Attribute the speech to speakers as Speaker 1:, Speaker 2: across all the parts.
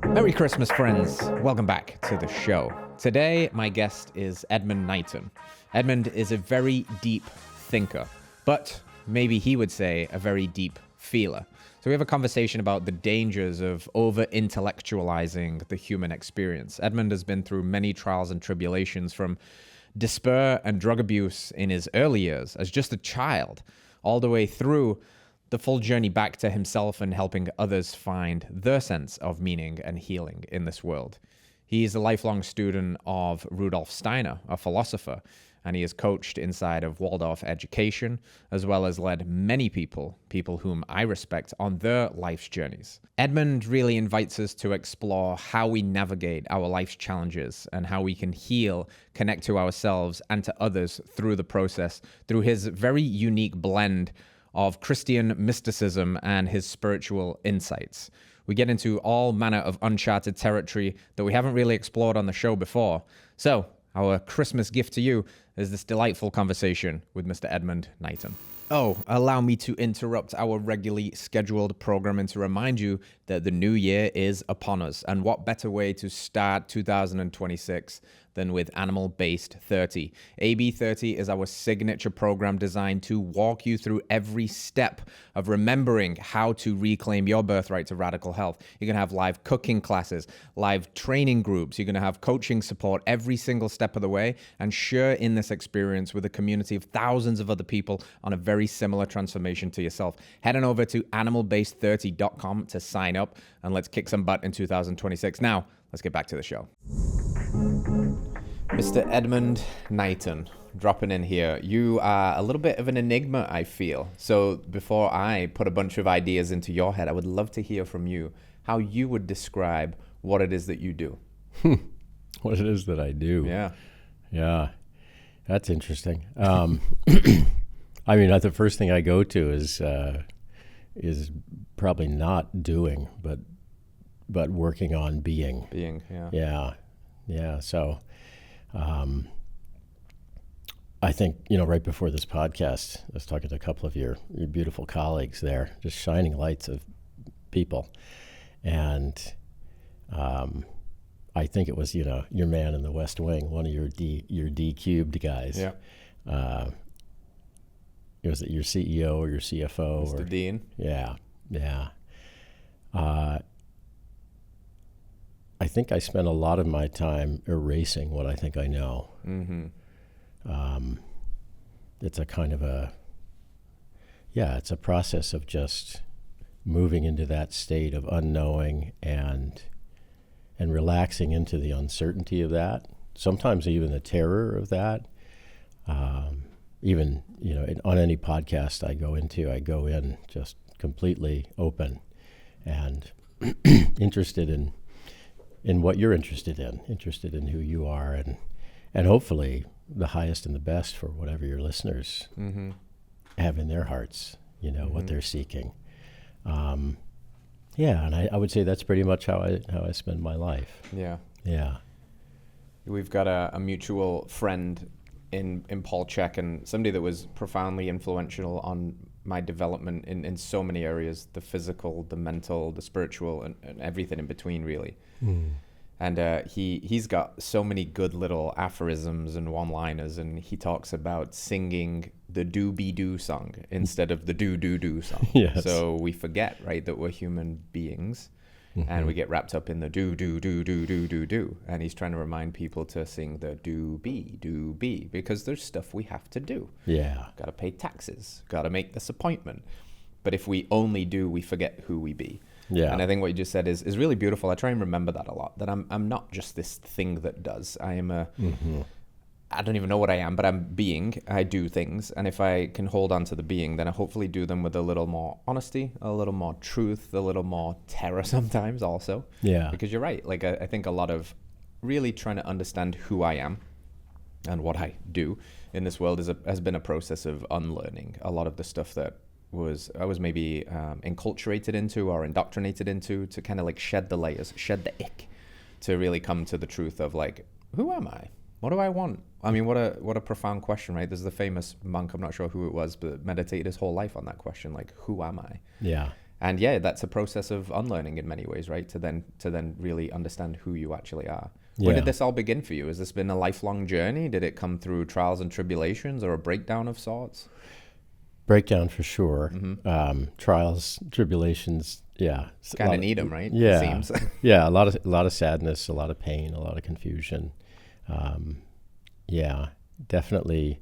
Speaker 1: Merry Christmas, friends. Welcome back to the show. Today, my guest is Edmund Knighton. Edmund is a very deep thinker, but maybe he would say a very deep feeler. So we have a conversation about the dangers of over-intellectualizing the human experience. Edmund has been through many trials and tribulations, from despair and drug abuse in his early years as just a child, all the way through the full journey back to himself and helping others find their sense of meaning and healing in this world. He is a lifelong student of Rudolf Steiner, a philosopher, and he is coached inside of Waldorf education, as well as led many people whom I respect, on their life's journeys. Edmund really invites us to explore how we navigate our life's challenges and how we can heal, connect to ourselves and to others through the process, through his very unique blend of Christian mysticism and his spiritual insights. We get into all manner of uncharted territory that we haven't really explored on the show before. So, our Christmas gift to you is this delightful conversation with Mr. Edmund Knighton. Oh, allow me to interrupt our regularly scheduled programming to remind you that the new year is upon us. And what better way to start 2026 than with Animal-Based 30. AB 30 is our signature program designed to walk you through every step of remembering how to reclaim your birthright to radical health. You're going to have live cooking classes, live training groups. You're going to have coaching support every single step of the way, and share in this experience with a community of thousands of other people on a very similar transformation to yourself. Head on over to animalbased30.com to sign up, and let's kick some butt in 2026. Now, let's get back to the show. Mr. Edmund Knighton, dropping in here. You are a little bit of an enigma, I feel. So before I put a bunch of ideas into your head, I would love to hear from you how you would describe what it is that you do.
Speaker 2: What it is that I do. Yeah. That's interesting. I mean, the first thing I go to is probably not doing, but working on being.
Speaker 1: Being, yeah.
Speaker 2: Yeah. So, I think, right before this podcast, I was talking to a couple of your beautiful colleagues there, just shining lights of people. And I think it was, your man in the West Wing, one of your D cubed guys.
Speaker 1: Yeah.
Speaker 2: Was it your CEO or your CFO?
Speaker 1: Mr. Dean.
Speaker 2: Yeah. I think I spend a lot of my time erasing what I think I know.
Speaker 1: Mm-hmm.
Speaker 2: It's a kind of it's a process of just moving into that state of unknowing and relaxing into the uncertainty of that. Sometimes even the terror of that. Even, on any podcast I go in just completely open and interested in what you're interested in who you are, and hopefully the highest and the best for whatever your listeners have in their hearts, what they're seeking. And I would say that's pretty much how I spend my life.
Speaker 1: Yeah. We've got a mutual friend in Paul Chek, and somebody that was profoundly influential on my development in so many areas: the physical, the mental, the spiritual, and everything in between, really. And he's got so many good little aphorisms and one-liners, and he talks about singing the do-be-do song instead of the do-do-do song.
Speaker 2: Yes.
Speaker 1: So we forget, right, that we're human beings, and we get wrapped up in the do. And he's trying to remind people to sing the do-be, because there's stuff we have to do.
Speaker 2: Yeah.
Speaker 1: Got to pay taxes, got to make this appointment. But if we only do, we forget who we be.
Speaker 2: Yeah.
Speaker 1: And I think what you just said is really beautiful. I try and remember that a lot, that I'm not just this thing that does. I am I don't even know what I am, but I'm being. I do things. And if I can hold on to the being, then I hopefully do them with a little more honesty, a little more truth, a little more terror sometimes also.
Speaker 2: Yeah.
Speaker 1: Because you're right. Like, I think a lot of really trying to understand who I am and what I do in this world has been a process of unlearning a lot of the stuff that I was maybe enculturated into or indoctrinated into, to kind of like shed the layers, shed the ick, to really come to the truth of like, who am I? What do I want? I mean, what a profound question, right? There's the famous monk, I'm not sure who it was, but meditated his whole life on that question, like, who am I?
Speaker 2: Yeah.
Speaker 1: And yeah, that's a process of unlearning in many ways, right? To then really understand who you actually are. Where did this all begin for you? Has this been a lifelong journey? Did it come through trials and tribulations or a breakdown of sorts?
Speaker 2: Breakdown for sure. Trials, tribulations, yeah.
Speaker 1: Kind of need them, right?
Speaker 2: Yeah,
Speaker 1: it seems.
Speaker 2: Yeah. A lot of sadness, a lot of pain, a lot of confusion. Yeah, definitely.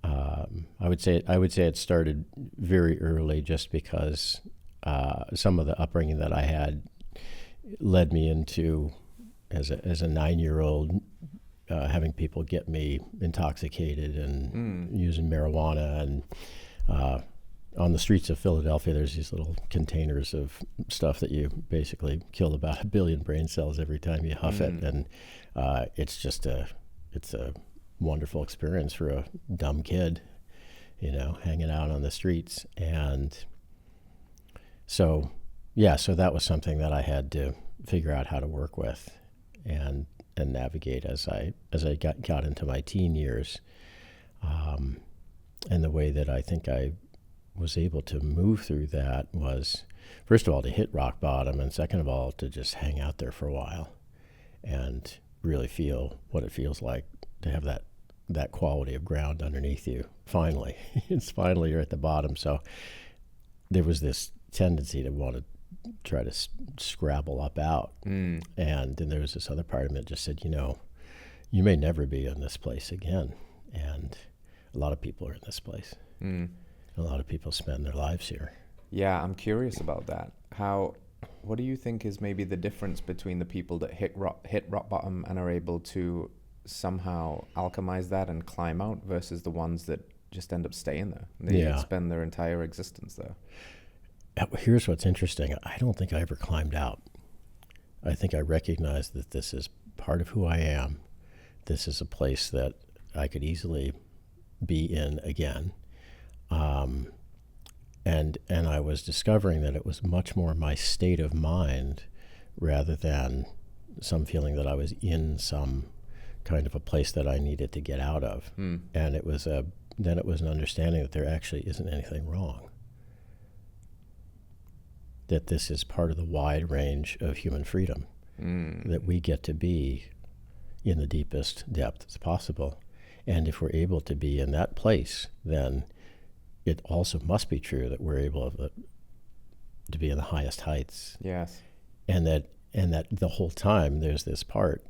Speaker 2: I would say it started very early, just because some of the upbringing that I had led me into, as a 9-year-old, having people get me intoxicated and using marijuana. And on the streets of Philadelphia, there's these little containers of stuff that you basically kill about 1 billion brain cells every time you huff it, and it's a wonderful experience for a dumb kid, hanging out on the streets. And so that was something that I had to figure out how to work with and navigate as I got into my teen years. And the way that I think I was able to move through that was, first of all, to hit rock bottom, and second of all, to just hang out there for a while and really feel what it feels like to have that quality of ground underneath you. Finally, you're at the bottom. So there was this tendency to want to try to scrabble up out. And then there was this other part of me that just said, you may never be in this place again. And a lot of people are in this place. A lot of people spend their lives here.
Speaker 1: Yeah, I'm curious about that. What do you think is maybe the difference between the people that hit rock bottom and are able to somehow alchemize that and climb out versus the ones that just end up staying there? They spend their entire existence there.
Speaker 2: Here's what's interesting. I don't think I ever climbed out. I think I recognized that this is part of who I am. This is a place that I could easily be in again. And I was discovering that it was much more my state of mind rather than some feeling that I was in some kind of a place that I needed to get out of. And it was an understanding that there actually isn't anything wrong. That this is part of the wide range of human freedom, that we get to be in the deepest depths possible. And if we're able to be in that place, then it also must be true that we're able to be in the highest heights.
Speaker 1: Yes.
Speaker 2: And that the whole time there's this part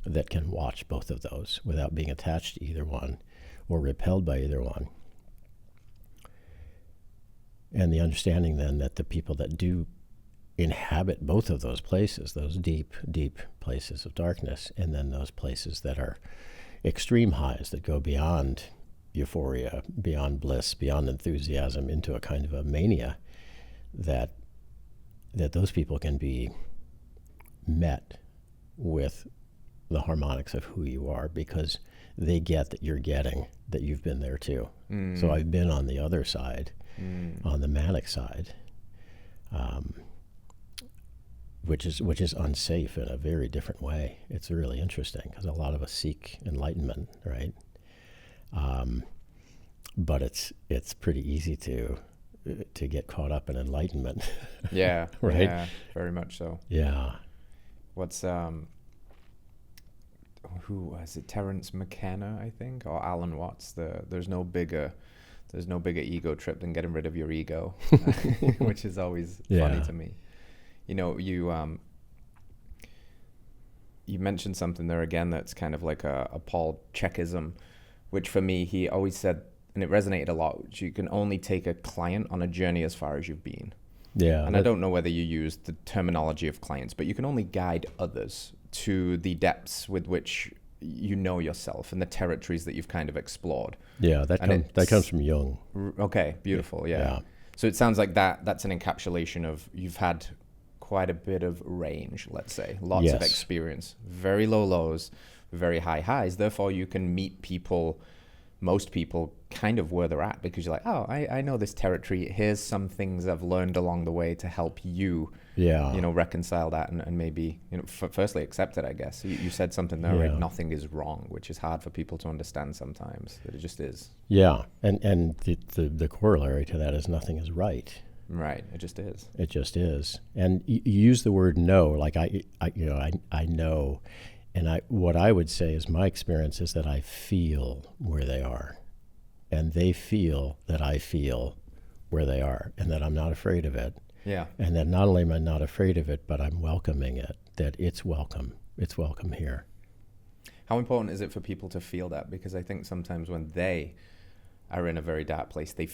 Speaker 2: that can watch both of those without being attached to either one or repelled by either one. And the understanding then that the people that do inhabit both of those places, those deep, deep places of darkness, and then those places that are extreme highs that go beyond euphoria, beyond bliss, beyond enthusiasm, into a kind of a mania, that those people can be met with the harmonics of who you are, because they get that you're getting that you've been there too. So I've been on the other side, on the manic side, which is unsafe in a very different way. It's really interesting because a lot of us seek enlightenment, right? But it's pretty easy to get caught up in enlightenment.
Speaker 1: Yeah,
Speaker 2: right.
Speaker 1: Yeah, very much so.
Speaker 2: Yeah.
Speaker 1: What's who was it? Terence McKenna, I think, or Alan Watts. There's no bigger ego trip than getting rid of your ego, which is always funny to me. You mentioned something there again that's kind of like a Paul Chekism, which for me, he always said, and it resonated a lot, which you can only take a client on a journey as far as you've been.
Speaker 2: Yeah.
Speaker 1: And I don't know whether you use the terminology of clients, but you can only guide others to the depths with which you know yourself and the territories that you've kind of explored.
Speaker 2: Yeah, that comes from Jung.
Speaker 1: Okay, beautiful, yeah. So it sounds like that's an encapsulation of you've had quite a bit of range, let's say. Lots of experience, very low lows, very high highs. Therefore, you can meet people, most people, kind of where they're at, because you're like, oh, I know this territory. Here's some things I've learned along the way to help you, reconcile that and maybe, firstly accept it, I guess. You said something there, like nothing is wrong, which is hard for people to understand sometimes, that it just is.
Speaker 2: Yeah, and the corollary to that is nothing is right.
Speaker 1: Right. It just is.
Speaker 2: It just is. And you use the word know, like I know, and what I would say is my experience is that I feel where they are, and they feel that I feel where they are, and that I'm not afraid of it.
Speaker 1: Yeah.
Speaker 2: And that not only am I not afraid of it, but I'm welcoming it, that it's welcome. It's welcome here.
Speaker 1: How important is it for people to feel that? Because I think sometimes when they are in a very dark place, they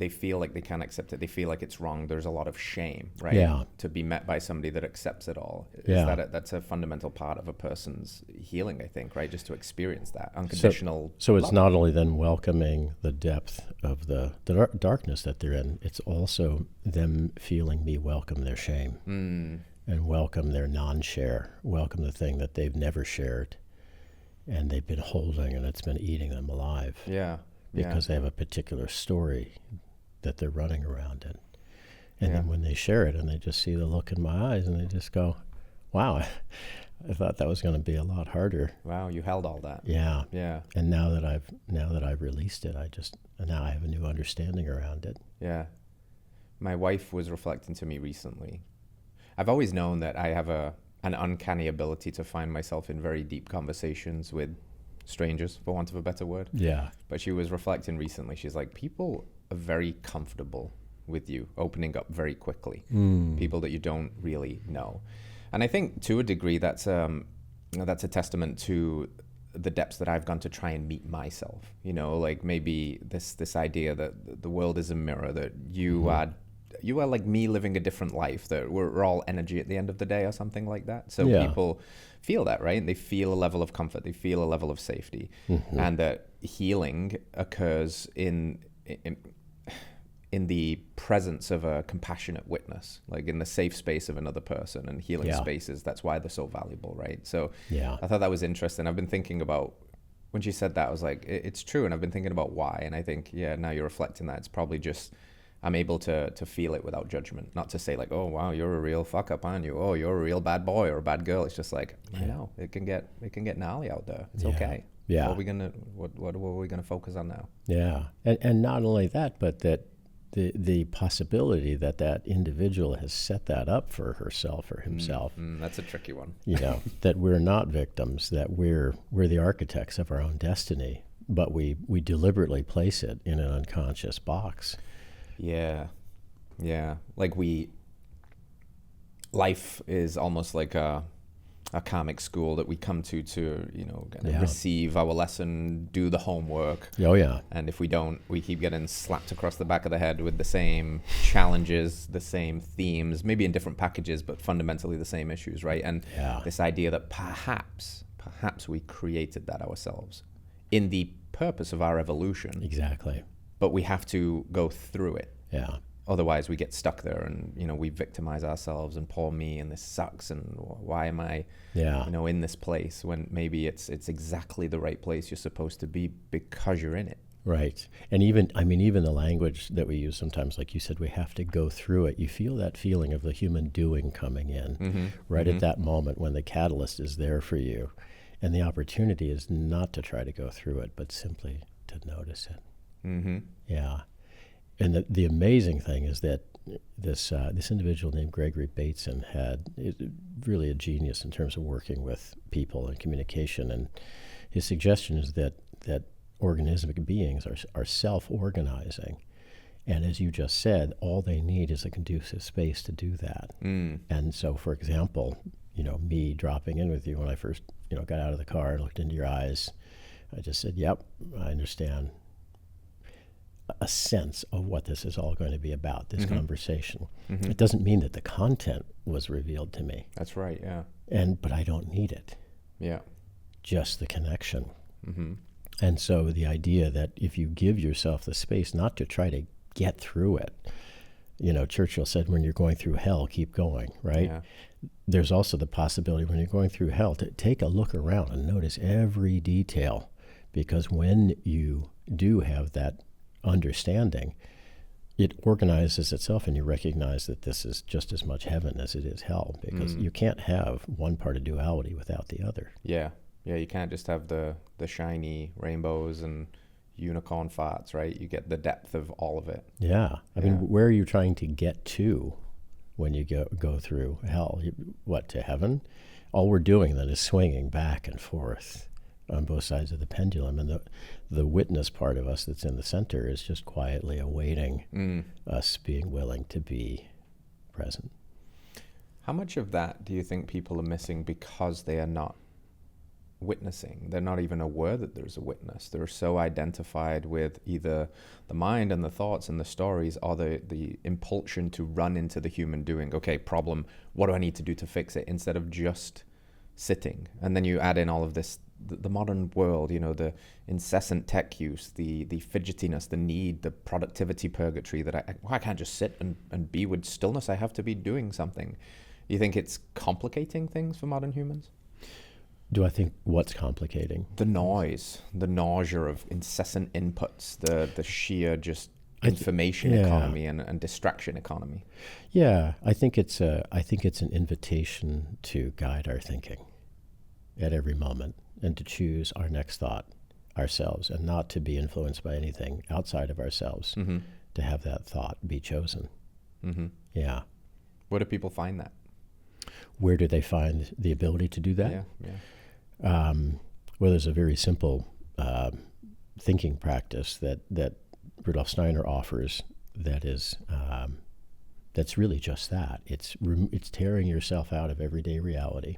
Speaker 1: feel like they can't accept it. They feel like it's wrong. There's a lot of shame, right?
Speaker 2: Yeah.
Speaker 1: To be met by somebody that accepts it all. That's a fundamental part of a person's healing, I think, right? Just to experience that unconditional
Speaker 2: So it's
Speaker 1: love.
Speaker 2: not only then welcoming the depth of the darkness that they're in, it's also them feeling me welcome their shame and welcome their non-share, welcome the thing that they've never shared and they've been holding and it's been eating them alive.
Speaker 1: Yeah.
Speaker 2: Because they have a particular story that they're running around in. And then when they share it and they just see the look in my eyes and they just go, wow, I thought that was going to be a lot harder.
Speaker 1: Wow, you held all that.
Speaker 2: Yeah.
Speaker 1: Yeah.
Speaker 2: And now that I've released it, now I have a new understanding around it.
Speaker 1: Yeah. My wife was reflecting to me recently. I've always known that I have an uncanny ability to find myself in very deep conversations with strangers, for want of a better word.
Speaker 2: Yeah.
Speaker 1: But she was reflecting recently. She's like, people are very comfortable with you, opening up very quickly. People that you don't really know. And I think to a degree that's a testament to the depths that I've gone to try and meet myself. Like maybe this idea that the world is a mirror, that you are like me living a different life, that we're all energy at the end of the day or something like that. So people feel that, right? And they feel a level of comfort, they feel a level of safety, and that healing occurs in the presence of a compassionate witness, like in the safe space of another person. And healing spaces, that's why they're so valuable, right? So I thought that was interesting. I've been thinking about, when she said that, I was like, it's true. And I've been thinking about why. And I think, now you're reflecting that, it's probably just, I'm able to feel it without judgment, not to say like, oh wow, you're a real fuck up, aren't you? Oh, you're a real bad boy or a bad girl. It's just like, I know it can get gnarly out there. It's okay.
Speaker 2: Yeah.
Speaker 1: What are we gonna focus on now?
Speaker 2: Yeah. And not only that, but that the possibility that individual has set that up for herself or himself.
Speaker 1: That's a tricky one.
Speaker 2: That we're not victims, that we're the architects of our own destiny, but we deliberately place it in an unconscious box.
Speaker 1: Yeah. Like life is almost like a karmic school that we come to receive our lesson, do the homework.
Speaker 2: Oh yeah.
Speaker 1: And if we don't, we keep getting slapped across the back of the head with the same challenges, the same themes, maybe in different packages, but fundamentally the same issues, right? And this idea that perhaps we created that ourselves in the purpose of our evolution.
Speaker 2: Exactly.
Speaker 1: But we have to go through it.
Speaker 2: Yeah.
Speaker 1: Otherwise we get stuck there and, we victimize ourselves and poor me and this sucks and why am I, in this place when maybe it's exactly the right place you're supposed to be because you're in it.
Speaker 2: Right. And even the language that we use sometimes, like you said, we have to go through it. You feel that feeling of the human doing coming in at that moment when the catalyst is there for you. And the opportunity is not to try to go through it, but simply to notice it. Yeah. And the amazing thing is that this individual named Gregory Bateson is really a genius in terms of working with people and communication. And his suggestion is that organismic beings are self-organizing. And as you just said, all they need is a conducive space to do that. And so, for example, me dropping in with you when I first, got out of the car and looked into your eyes, I just said, yep, I understand a sense of what this is all going to be about, this conversation. It doesn't mean that the content was revealed to me.
Speaker 1: That's right, yeah.
Speaker 2: But I don't need it.
Speaker 1: Yeah.
Speaker 2: Just the connection. And so the idea that if you give yourself the space not to try to get through it, Churchill said, when you're going through hell, keep going, right?
Speaker 1: Yeah.
Speaker 2: There's also the possibility when you're going through hell to take a look around and notice every detail, because when you do have that understanding, it organizes itself and you recognize that this is just as much heaven as it is hell, because you can't have one part of duality without the other.
Speaker 1: Yeah, you can't just have the shiny rainbows and unicorn farts, right? You get the depth of all of it.
Speaker 2: Yeah. I mean, where are you trying to get to when you go through hell? What, to heaven? All we're doing then is swinging back and forth on both sides of the pendulum. And the witness part of us that's in the center is just quietly awaiting us being willing to be present.
Speaker 1: How much of that do you think people are missing because they are not witnessing? They're not even aware that there's a witness. They're so identified with either the mind and the thoughts and the stories, or the impulsion to run into the human doing. Okay, problem, what do I need to do to fix it? Instead of just sitting. And then you add in all of this, the modern world, the incessant tech use, the fidgetiness, the need, the productivity purgatory, that I can't just sit and be with stillness. I have to be doing something. You think it's complicating things for modern humans?
Speaker 2: Do I think what's complicating?
Speaker 1: The noise, the nausea of incessant inputs, the sheer just information economy and distraction economy.
Speaker 2: Yeah, I think it's an invitation to guide our thinking at every moment, and to choose our next thought ourselves, and not to be influenced by anything outside of ourselves. To have that thought be chosen. Yeah.
Speaker 1: Where do people find that?
Speaker 2: Where do they find the ability to do that? Well, there's a very simple thinking practice that Rudolf Steiner offers that is that's really just that. It's tearing yourself out of everyday reality,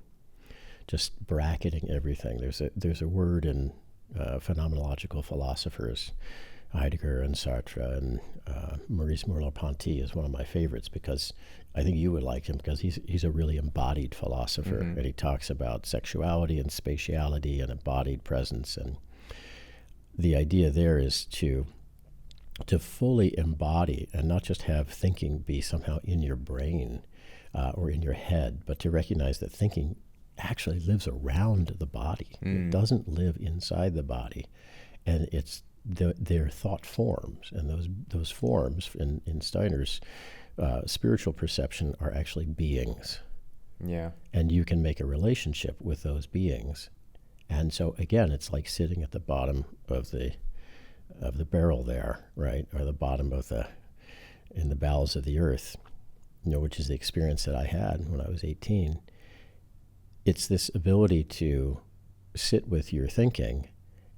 Speaker 2: just bracketing everything. There's a word in phenomenological philosophers, Heidegger and Sartre and Maurice Merleau-Ponty is one of my favorites, because I think you would like him, because he's a really embodied philosopher, and he talks about sexuality and spatiality and embodied presence. And the idea there is to fully embody, and not just have thinking be somehow in your brain or in your head, but to recognize that thinking actually lives around the body. It doesn't live inside the body, and it's their thought forms, and those forms in Steiner's spiritual perception are actually beings.
Speaker 1: Yeah.
Speaker 2: And you can make a relationship with those beings. And so again, it's like sitting at the bottom of the barrel there, right? Or the bottom in the bowels of the earth, which is the experience that I had when I was 18. It's this ability to sit with your thinking,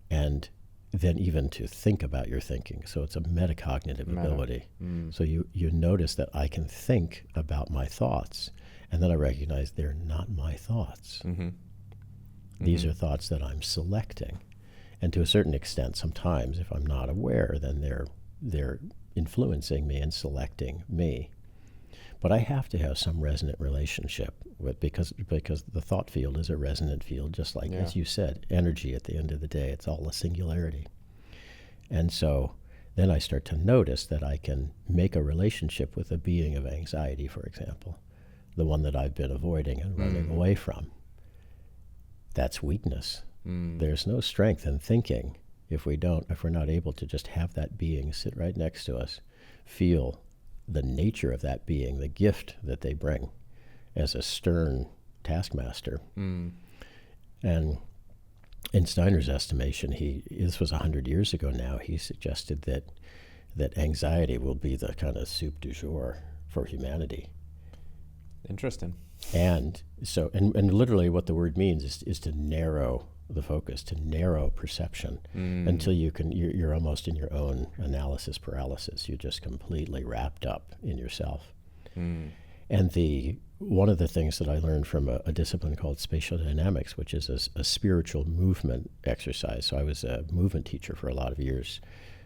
Speaker 2: and then even to think about your thinking. So it's a metacognitive ability. So you notice that I can think about my thoughts, and then I recognize they're not my thoughts. These are thoughts that I'm selecting. And to a certain extent, sometimes if I'm not aware, then they're influencing me and selecting me. But I have to have some resonant relationship with, because the thought field is a resonant field, just like, as you said, energy at the end of the day, it's all a singularity. And so then I start to notice that I can make a relationship with a being of anxiety, for example, the one that I've been avoiding and running away from. That's weakness. There's no strength in thinking if we're not able to just have that being sit right next to us, feel the nature of that being, the gift that they bring as a stern taskmaster. And in Steiner's estimation, this was 100 years ago now, he suggested that anxiety will be the kind of soup du jour for humanity.
Speaker 1: Interesting.
Speaker 2: And so, and literally what the word means is to narrow the focus, to narrow perception until you're almost in your own analysis paralysis. You're just completely wrapped up in yourself. And one of the things that I learned from a discipline called spatial dynamics, which is a spiritual movement exercise. So I was a movement teacher for a lot of years.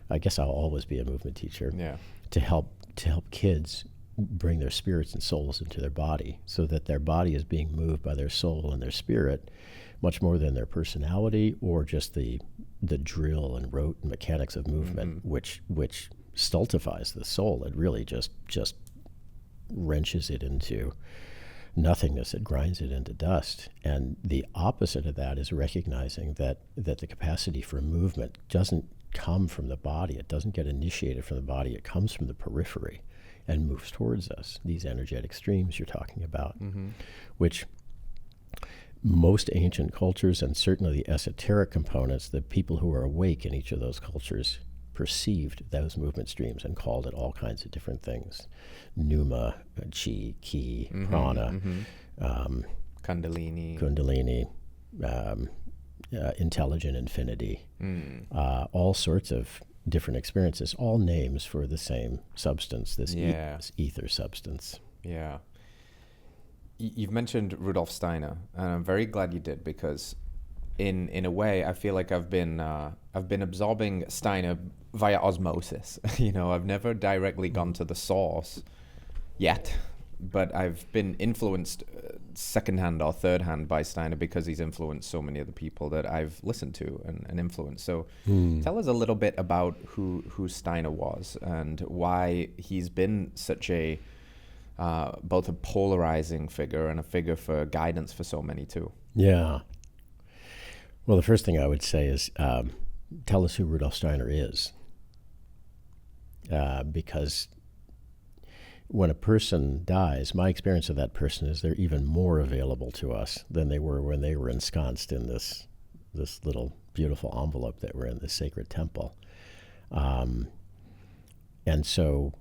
Speaker 2: I guess I'll always be a movement teacher. To help kids bring their spirits and souls into their body, so that their body is being moved by their soul and their spirit much more than their personality or just the drill and rote mechanics of movement, which stultifies the soul. It really just wrenches it into nothingness. It grinds it into dust. And the opposite of that is recognizing that the capacity for movement doesn't come from the body. It doesn't get initiated from the body. It comes from the periphery and moves towards us. These energetic streams you're talking about, which most ancient cultures, and certainly the esoteric components, the people who are awake in each of those cultures perceived those movement streams and called it all kinds of different things. Pneuma, chi, ki, prana, kundalini, intelligent infinity, all sorts of different experiences, all names for the same substance, this ether substance.
Speaker 1: Yeah. You've mentioned Rudolf Steiner, and I'm very glad you did, because in a way, I feel like I've been absorbing Steiner via osmosis. I've never directly gone to the source yet, but I've been influenced secondhand or thirdhand by Steiner because he's influenced so many of the people that I've listened to and influenced. So tell us a little bit about who Steiner was and why he's been such a both a polarizing figure and a figure for guidance for so many too.
Speaker 2: Yeah. Well, the first thing I would say is tell us who Rudolf Steiner is. Because when a person dies, my experience of that person is they're even more available to us than they were when they were ensconced in this little beautiful envelope that were in the sacred temple. And so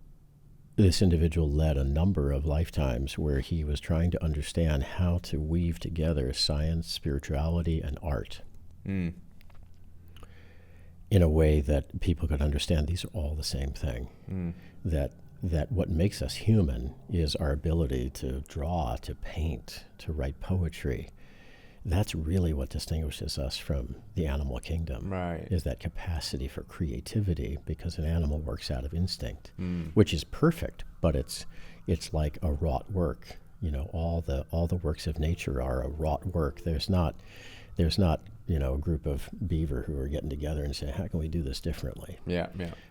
Speaker 2: this individual led a number of lifetimes where he was trying to understand how to weave together science, spirituality, and art in a way that people could understand these are all the same thing. That what makes us human is our ability to draw, to paint, to write poetry. That's really what distinguishes us from the animal kingdom,
Speaker 1: right? Is
Speaker 2: that capacity for creativity, because an animal works out of instinct, which is perfect, but it's like a wrought work. All the works of nature are a wrought work. There's not a group of beaver who are getting together and say, how can we do this differently?
Speaker 1: Yeah.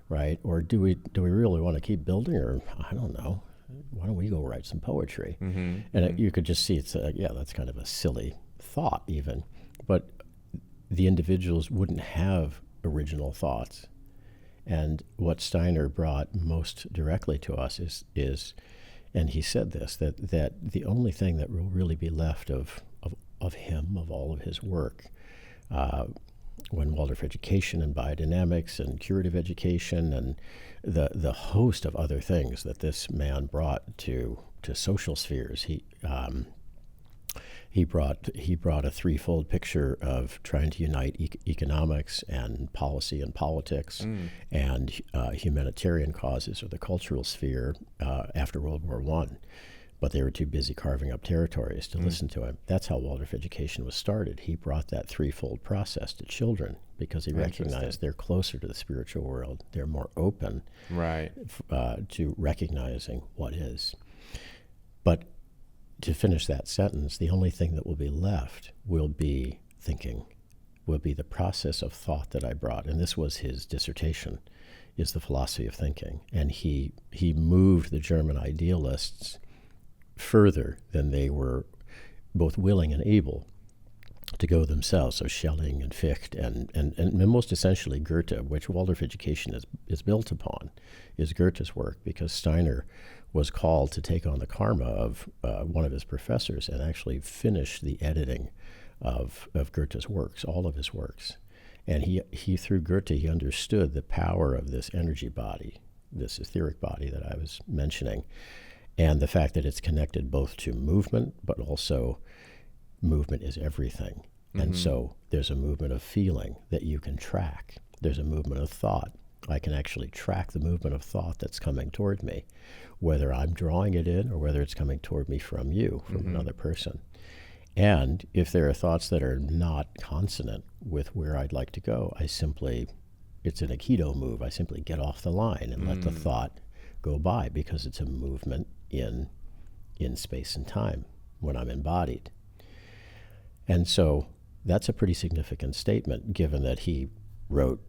Speaker 2: Right? Or do we really want to keep building, or I don't know, why don't we go write some poetry? You could just see that's kind of a silly thought even, but the individuals wouldn't have original thoughts. And what Steiner brought most directly to us is and he said this, that the only thing that will really be left of him, of all of his work, when Waldorf education and biodynamics and curative education and the host of other things that this man brought to social spheres, he brought a threefold picture of trying to unite economics and policy and politics and humanitarian causes, or the cultural sphere, after World War I. But they were too busy carving up territories to listen to him. That's how Waldorf education was started. He brought that threefold process to children because he recognized they're closer to the spiritual world. They're more open to recognizing what is. But to finish that sentence, the only thing that will be left will be thinking, will be the process of thought that I brought. And this was his dissertation, is the philosophy of thinking. And he moved the German idealists further than they were both willing and able to go themselves. So Schelling and Fichte and most essentially Goethe, which Waldorf education is built upon, is Goethe's work, because Steiner was called to take on the karma of one of his professors and actually finish the editing of Goethe's works, all of his works. And he through Goethe, he understood the power of this energy body, this etheric body that I was mentioning, and the fact that it's connected both to movement, but also movement is everything. And so there's a movement of feeling that you can track. There's a movement of thought. I can actually track the movement of thought that's coming toward me, whether I'm drawing it in or whether it's coming toward me from you, from another person. And if there are thoughts that are not consonant with where I'd like to go, it's an Aikido move. I simply get off the line and let the thought go by, because it's a movement in space and time when I'm embodied. And so that's a pretty significant statement, given that he wrote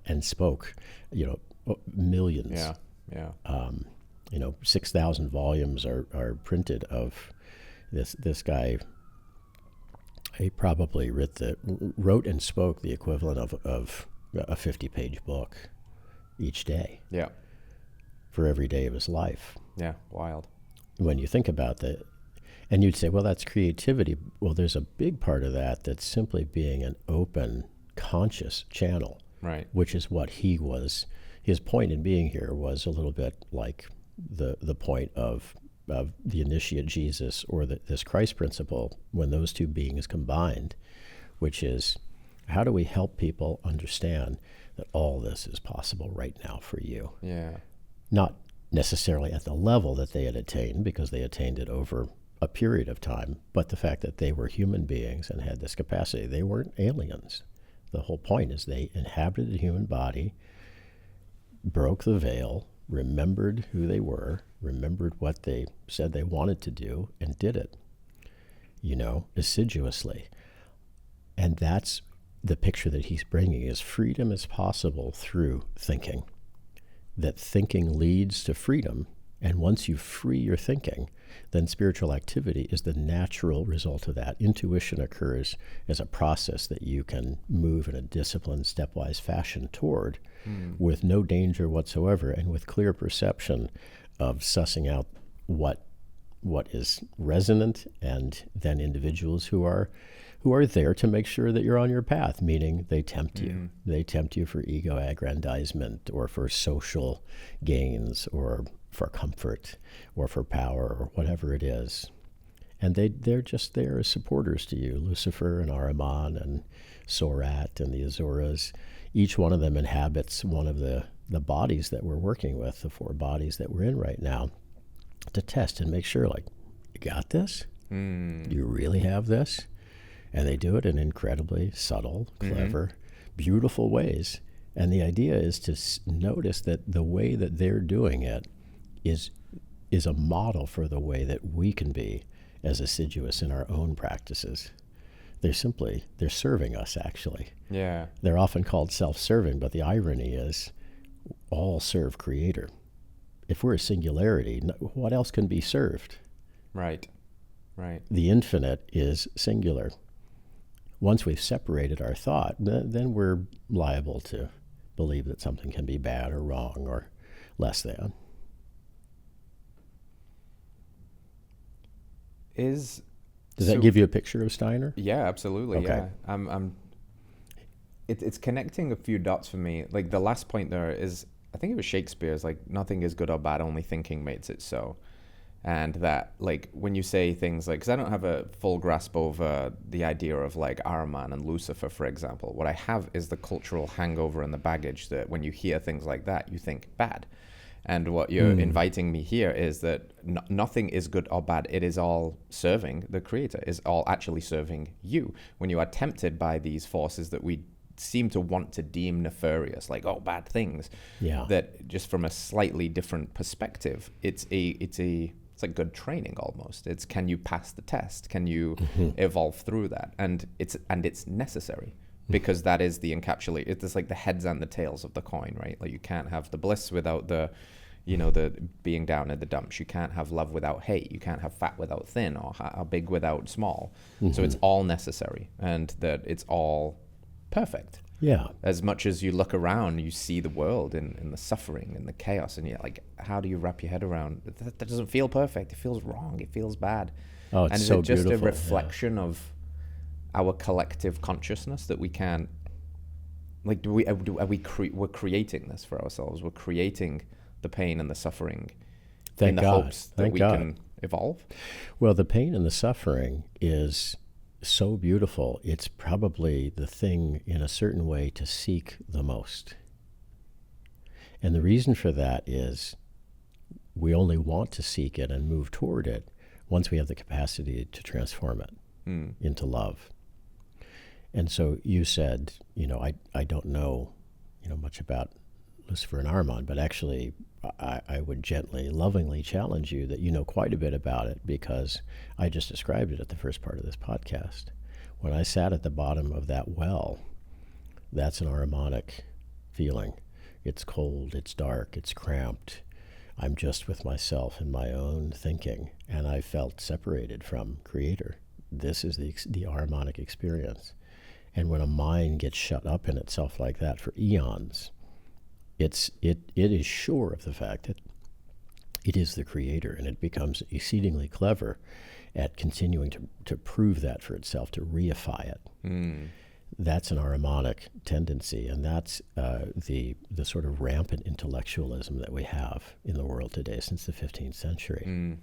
Speaker 2: and spoke, millions.
Speaker 1: Yeah.
Speaker 2: 6,000 volumes are printed of this guy. He probably wrote and spoke the equivalent of a 50-page book each day.
Speaker 1: Yeah.
Speaker 2: For every day of his life.
Speaker 1: Yeah, wild.
Speaker 2: When you think about that, And you'd say, well, that's creativity. Well, there's a big part of that that's simply being an open, conscious channel,
Speaker 1: Right.
Speaker 2: which is what he was. His point in being here was a little bit like the point of the initiate Jesus or this Christ principle when those two beings combined, which is how do we help people understand that all this is possible right now for you?
Speaker 1: Yeah.
Speaker 2: Not necessarily at the level that they had attained, because they attained it over a period of time, but the fact that they were human beings and had this capacity. They weren't aliens. The whole point is they inhabited a human body, broke the veil, remembered who they were, remembered what they said they wanted to do, and did it, assiduously. And that's the picture that he's bringing, is freedom is possible through thinking. That thinking leads to freedom, and once you free your thinking, then spiritual activity is the natural result of that. Intuition occurs as a process that you can move in a disciplined, stepwise fashion toward with no danger whatsoever, and with clear perception of sussing out what is resonant, and then individuals who are there to make sure that you're on your path, meaning they tempt you. They tempt you for ego aggrandizement, or for social gains, or for comfort, or for power, or whatever it is. And they're just there as supporters to you. Lucifer and Ahriman and Sorat and the Azuras, each one of them inhabits one of the bodies that we're working with, the 4 bodies that we're in right now, to test and make sure, like, you got this? Do you really have this? And they do it in incredibly subtle, clever, beautiful ways. And the idea is to notice that the way that they're doing it is a model for the way that we can be as assiduous in our own practices. They're serving us, actually.
Speaker 1: Yeah.
Speaker 2: They're often called self-serving, but the irony is all serve Creator. If we're a singularity, what else can be served?
Speaker 1: Right.
Speaker 2: The infinite is singular. Once we've separated our thought, then we're liable to believe that something can be bad or wrong or less than. Does that give you a picture of Steiner?
Speaker 1: Yeah, absolutely.
Speaker 2: Okay.
Speaker 1: Yeah. It's connecting a few dots for me. Like the last point there is, I think it was Shakespeare's, like, nothing is good or bad, only thinking makes it so. And that, like, when you say things like, because I don't have a full grasp over the idea of, like, Ahriman and Lucifer, for example. What I have is the cultural hangover and the baggage that when you hear things like that, you think bad. And what you're inviting me here is that nothing is good or bad. It is all serving the Creator, is all actually serving you. When you are tempted by these forces that we seem to want to deem nefarious, like, oh, bad things, that just from a slightly different perspective, it's like good training almost. It's, can you pass the test? Can you evolve through that? And it's necessary, because that is the encapsulate. It's like the heads and the tails of the coin, right? Like, you can't have the bliss without the being down in the dumps. You can't have love without hate. You can't have fat without thin, or big without small. So it's all necessary, and that it's all perfect.
Speaker 2: Yeah.
Speaker 1: As much as you look around, you see the world in the suffering and the chaos, and you're like, how do you wrap your head around that? That doesn't feel perfect. It feels wrong. It feels bad.
Speaker 2: Oh, it's
Speaker 1: and
Speaker 2: so
Speaker 1: it's just
Speaker 2: beautiful.
Speaker 1: a reflection of our collective consciousness that we can't, like, we're creating this for ourselves. We're creating the pain and the suffering in the hopes that we can evolve.
Speaker 2: Well, the pain and the suffering is so beautiful. It's probably the thing in a certain way to seek the most. And the reason for that is we only want to seek it and move toward it once we have the capacity to transform it into love. And so you said, I don't know, much about Lucifer and Ahriman, but actually I would gently, lovingly challenge you that you know quite a bit about it, because I just described it at the first part of this podcast. When I sat at the bottom of that well, that's an Ahrimanic feeling. It's cold, it's dark, it's cramped. I'm just with myself and my own thinking, and I felt separated from Creator. This is the Ahrimanic experience. And when a mind gets shut up in itself like that for eons, it is sure of the fact that It is the creator, and it becomes exceedingly clever at continuing to prove that for itself, to reify it. That's an Ahrimanic tendency, and that's the sort of rampant intellectualism that we have in the world today since the 15th century.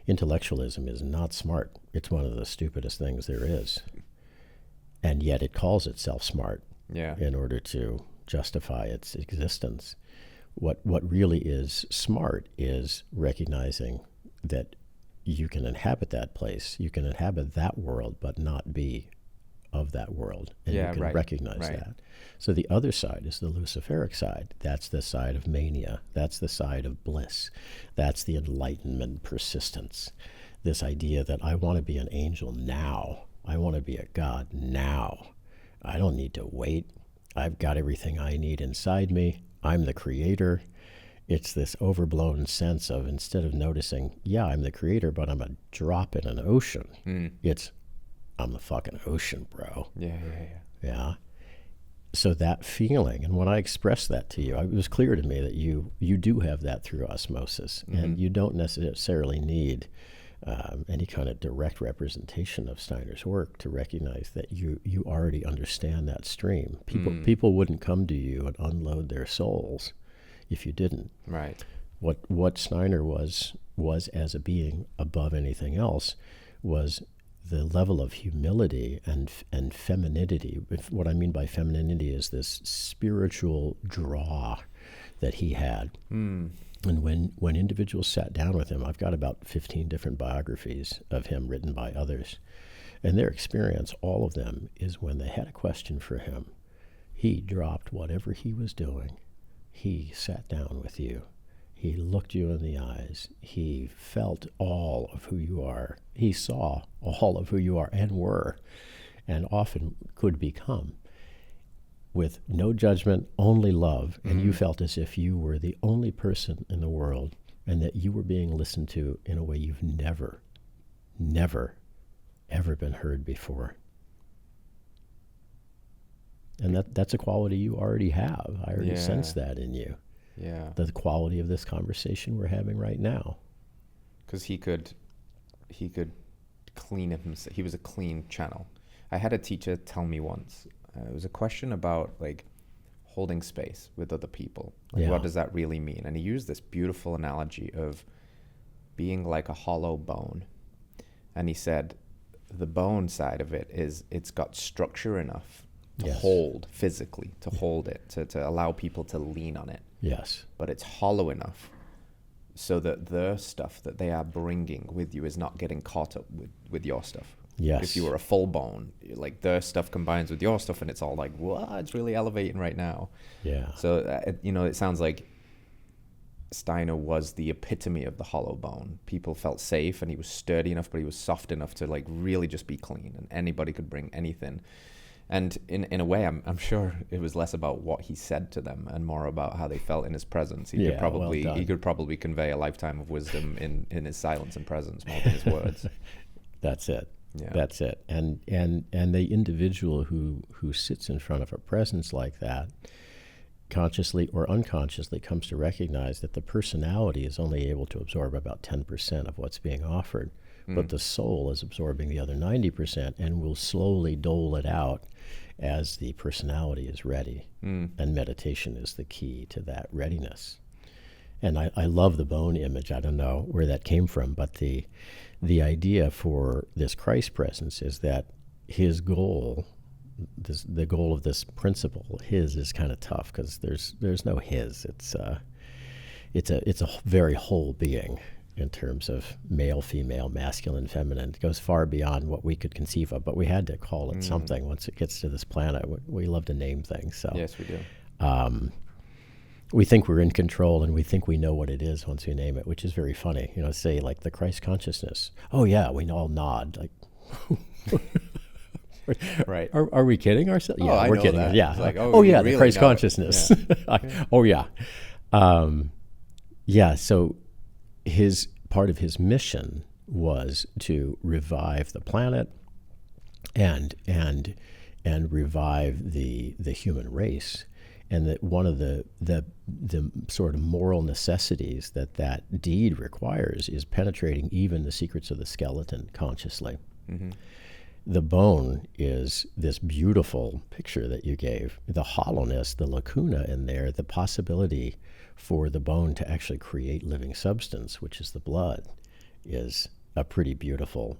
Speaker 2: Intellectualism is not smart. It's one of the stupidest things there is. And yet it calls itself smart in order to justify its existence. What really is smart is recognizing that you can inhabit that place, you can inhabit that world, but not be of that world. And you can recognize that. So the other side is the Luciferic side. That's the side of mania. That's the side of bliss. That's the enlightenment persistence. This idea that I want to be an angel now. I want to be a God now. I don't need to wait. I've got everything I need inside me. I'm the creator. It's this overblown sense of, instead of noticing, I'm the creator, but I'm a drop in an ocean. It's, I'm the fucking ocean, bro. Yeah. So that feeling, and when I expressed that to you, it was clear to me that you do have that through osmosis, and you don't necessarily need any kind of direct representation of Steiner's work to recognize that you already understand that stream. People wouldn't come to you and unload their souls if you didn't.
Speaker 1: Right.
Speaker 2: What Steiner was as a being above anything else was the level of humility and femininity. What I mean by femininity is this spiritual draw that he had. And when individuals sat down with him, I've got about 15 different biographies of him written by others, and their experience, all of them, is when they had a question for him, he dropped whatever he was doing. He sat down with you. He looked you in the eyes. He felt all of who you are. He saw all of who you are and were, and often could become, with no judgment, only love. And you felt as if you were the only person in the world, and that you were being listened to in a way you've never, ever been heard before. And that's a quality you already have. I already sense that in you.
Speaker 1: Yeah.
Speaker 2: The quality of this conversation we're having right now.
Speaker 1: Because he could clean himself. He was a clean channel. I had a teacher tell me once, it was a question about like holding space with other people. Like, what does that really mean? And he used this beautiful analogy of being like a hollow bone. And he said, the bone side of it is it's got structure enough to hold physically, to hold it, to allow people to lean on it.
Speaker 2: Yes.
Speaker 1: But it's hollow enough so that the stuff that they are bringing with you is not getting caught up with your stuff.
Speaker 2: Yes.
Speaker 1: If you were a full bone, like their stuff combines with your stuff and it's all like, wow, it's really elevating right now.
Speaker 2: Yeah.
Speaker 1: So, it sounds like Steiner was the epitome of the hollow bone. People felt safe and he was sturdy enough, but he was soft enough to like really just be clean, and anybody could bring anything. And in a way, I'm sure it was less about what he said to them and more about how they felt in his presence. He could probably convey a lifetime of wisdom in his silence and presence more than his words.
Speaker 2: That's it.
Speaker 1: Yeah.
Speaker 2: That's it. And the individual who sits in front of a presence like that, consciously or unconsciously, comes to recognize that the personality is only able to absorb about 10% of what's being offered. But the soul is absorbing the other 90% and will slowly dole it out as the personality is ready. And meditation is the key to that readiness. And I love the bone image. I don't know where that came from, but the idea for this Christ presence is that his goal, the goal of this principle, his is kind of tough because there's no his. It's a very whole being in terms of male, female, masculine, feminine. It goes far beyond what we could conceive of, but we had to call it something. Once it gets to this planet, we love to name things. So
Speaker 1: yes, we do.
Speaker 2: We think we're in control and we think we know what it is once we name it, which is very funny. Say like the Christ consciousness. Oh yeah, we all nod. Like,
Speaker 1: right.
Speaker 2: Are we kidding ourselves?
Speaker 1: Oh,
Speaker 2: yeah, we're kidding.
Speaker 1: That.
Speaker 2: Yeah.
Speaker 1: It's like,
Speaker 2: oh yeah,
Speaker 1: really
Speaker 2: the Christ consciousness.
Speaker 1: Yeah.
Speaker 2: Oh yeah. So part of his mission was to revive the planet and revive the human race. and that one of the sort of moral necessities that deed requires is penetrating even the secrets of the skeleton consciously.
Speaker 1: Mm-hmm.
Speaker 2: The bone is this beautiful picture that you gave. The hollowness, the lacuna in there, the possibility for the bone to actually create living substance, which is the blood, is a pretty beautiful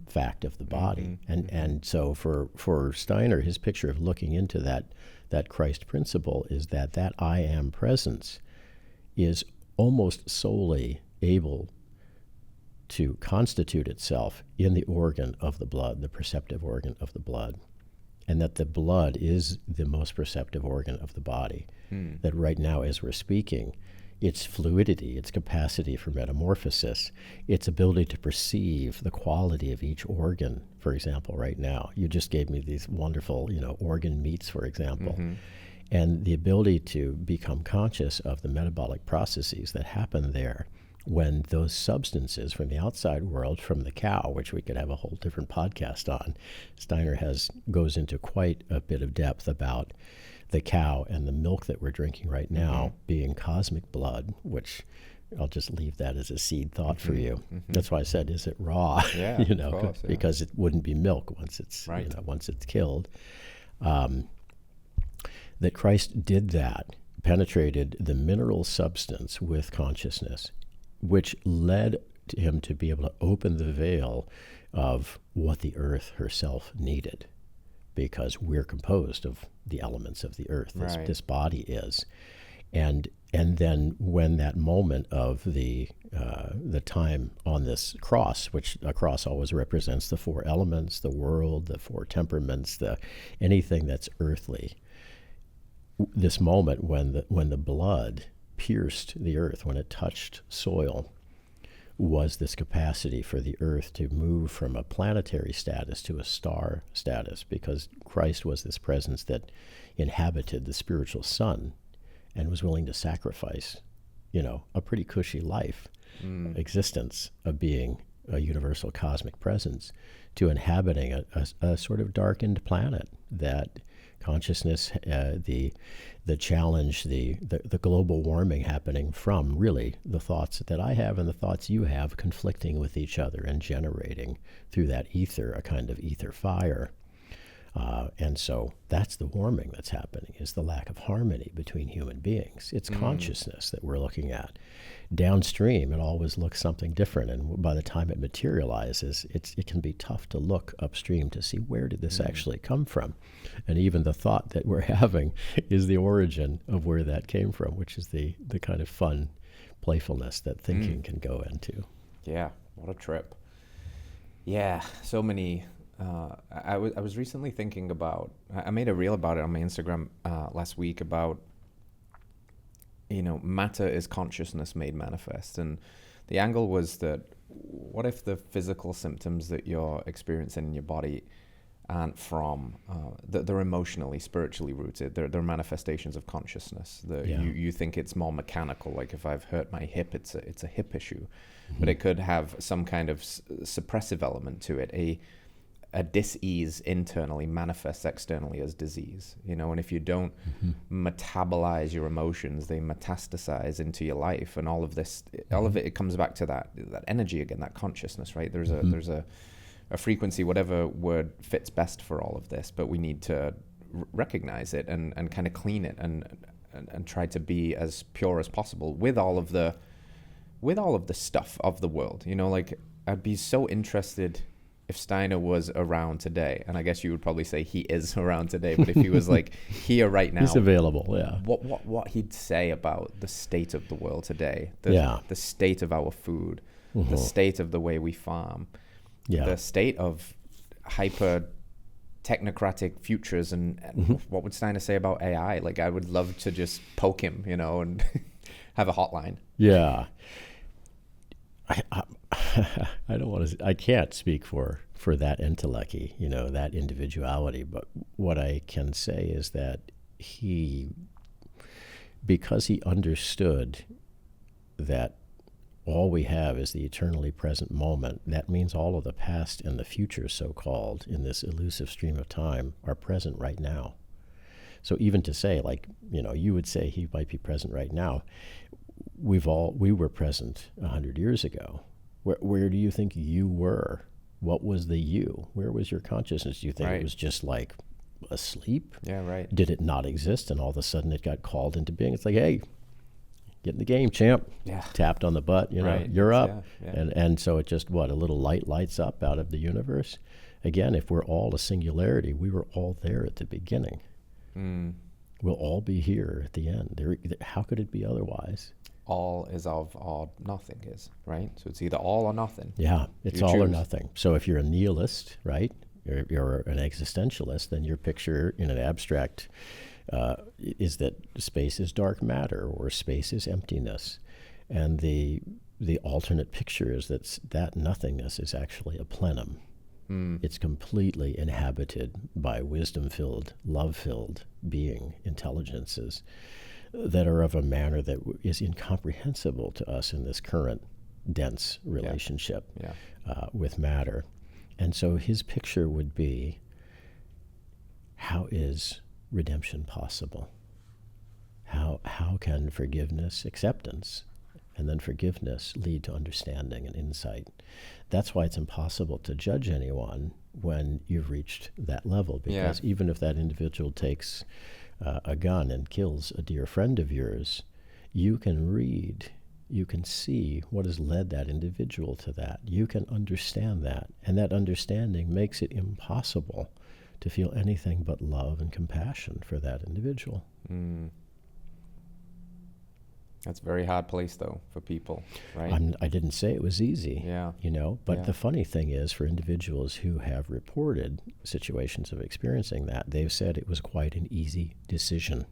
Speaker 2: fact of the body.
Speaker 1: Mm-hmm.
Speaker 2: And so for Steiner, his picture of looking into that Christ principle is that I am presence is almost solely able to constitute itself in the organ of the blood, the perceptive organ of the blood, and that the blood is the most perceptive organ of the body. That right now, as we're speaking, its fluidity, its capacity for metamorphosis, its ability to perceive the quality of each organ, for example, right now. You just gave me these wonderful, organ meats, for example.
Speaker 1: Mm-hmm.
Speaker 2: And the ability to become conscious of the metabolic processes that happen there when those substances from the outside world, from the cow, which we could have a whole different podcast on. Steiner goes into quite a bit of depth about the cow and the milk that we're drinking right now being cosmic blood, which I'll just leave that as a seed thought for you. That's why I said, is it raw?
Speaker 1: Yeah, of course, yeah.
Speaker 2: Because it wouldn't be milk once it's
Speaker 1: right.
Speaker 2: Once it's killed. That Christ did that, penetrated the mineral substance with consciousness, which led him to be able to open the veil of what the earth herself needed, because we're composed of the elements of the earth.
Speaker 1: Right.
Speaker 2: This body is, and then when that moment of the time on this cross, which a cross always represents the four elements, the world, the four temperaments, anything that's earthly. This moment when the blood pierced the earth, when it touched soil, was this capacity for the earth to move from a planetary status to a star status, because Christ was this presence that inhabited the spiritual sun and was willing to sacrifice, a pretty cushy life, existence of being a universal cosmic presence, to inhabiting a sort of darkened planet that consciousness, the challenge, the global warming happening from really the thoughts that I have and the thoughts you have conflicting with each other and generating through that ether, a kind of ether fire. And so that's the warming that's happening, is the lack of harmony between human beings. It's consciousness that we're looking at. Downstream, it always looks something different, and by the time it materializes, it can be tough to look upstream to see where did this actually come from. And even the thought that we're having is the origin of where that came from, which is the kind of fun playfulness that thinking can go into.
Speaker 1: Yeah, what a trip. Yeah, so many... I was recently thinking about, I made a reel about it on my Instagram last week about, matter is consciousness made manifest. And the angle was that, what if the physical symptoms that you're experiencing in your body aren't from, that they're emotionally, spiritually rooted, they're manifestations of consciousness. You think it's more mechanical, like if I've hurt my hip, it's a hip issue. But it could have some kind of suppressive element to it. A dis-ease internally manifests externally as disease, and if you don't metabolize your emotions, they metastasize into your life, and all of it comes back to that energy again, that consciousness, right? There's a frequency, whatever word fits best for all of this, but we need to recognize it and kind of clean it and try to be as pure as possible with all of the stuff of the world. Like, I'd be so interested if Steiner was around today, and I guess you would probably say he is around today, but if he was like here right now,
Speaker 2: he's available, yeah.
Speaker 1: What he'd say about the state of the world today, the state of our food, the state of the way we farm, the state of hyper technocratic futures, and what would Steiner say about AI? Like, I would love to just poke him, and have a hotline.
Speaker 2: Yeah. I don't want to. I can't speak for that entelechy, that individuality. But what I can say is that because he understood that all we have is the eternally present moment, that means all of the past and the future, so-called, in this elusive stream of time, are present right now. So even to say, like, you would say he might be present right now. We were present 100 years ago. Where do you think you were? What was the you? Where was your consciousness? Do you think it was just like asleep?
Speaker 1: Yeah, right.
Speaker 2: Did it not exist and all of a sudden it got called into being? It's like, hey, get in the game, champ.
Speaker 1: Yeah.
Speaker 2: Tapped on the butt,
Speaker 1: Right.
Speaker 2: you're up.
Speaker 1: Yeah.
Speaker 2: And so it just, a little light lights up out of the universe. Again, if we're all a singularity, we were all there at the beginning. We'll all be here at the end. How could it be otherwise?
Speaker 1: All is of all, nothing is, right? So it's either all or nothing.
Speaker 2: Yeah, it's
Speaker 1: You
Speaker 2: all or
Speaker 1: choose.
Speaker 2: nothing. So if you're a nihilist, right, you're an existentialist, then your picture in an abstract is that space is dark matter or space is emptiness. And the alternate picture is that nothingness is actually a plenum. It's completely inhabited by wisdom-filled, love-filled being intelligences that are of a manner that is incomprehensible to us in this current dense relationship with matter. And so his picture would be, how is redemption possible? How can forgiveness, acceptance, and then forgiveness lead to understanding and insight? That's why it's impossible to judge anyone when you've reached that level, because even if that individual takes a gun and kills a dear friend of yours, you can read, you can see what has led that individual to that. You can understand that, and that understanding makes it impossible to feel anything but love and compassion for that individual.
Speaker 1: That's a very hard place, though, for people, right?
Speaker 2: I didn't say it was easy, but the funny thing is, for individuals who have reported situations of experiencing that, they've said it was quite an easy decision.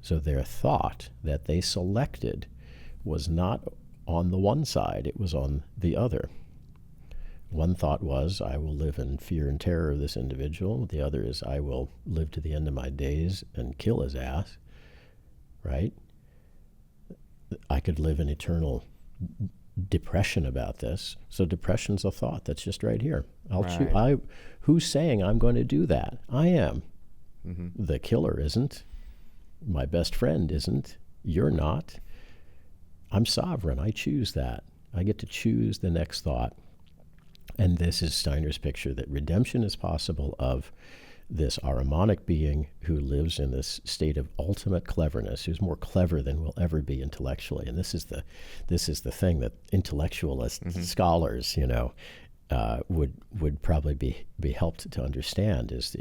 Speaker 2: So their thought that they selected was not on the one side, it was on the other. One thought was, I will live in fear and terror of this individual. The other is, I will live to the end of my days and kill his ass, right? I could live in eternal depression about this. So depression's a thought that's just right here. Who's saying I'm going to do that? I am. The killer isn't. My best friend isn't. You're not. I'm sovereign. I choose that. I get to choose the next thought. And this is Steiner's picture, that redemption is possible of this Ahrimanic being who lives in this state of ultimate cleverness, who's more clever than we'll ever be intellectually. And this is the thing that intellectualist scholars, would probably be helped to understand, is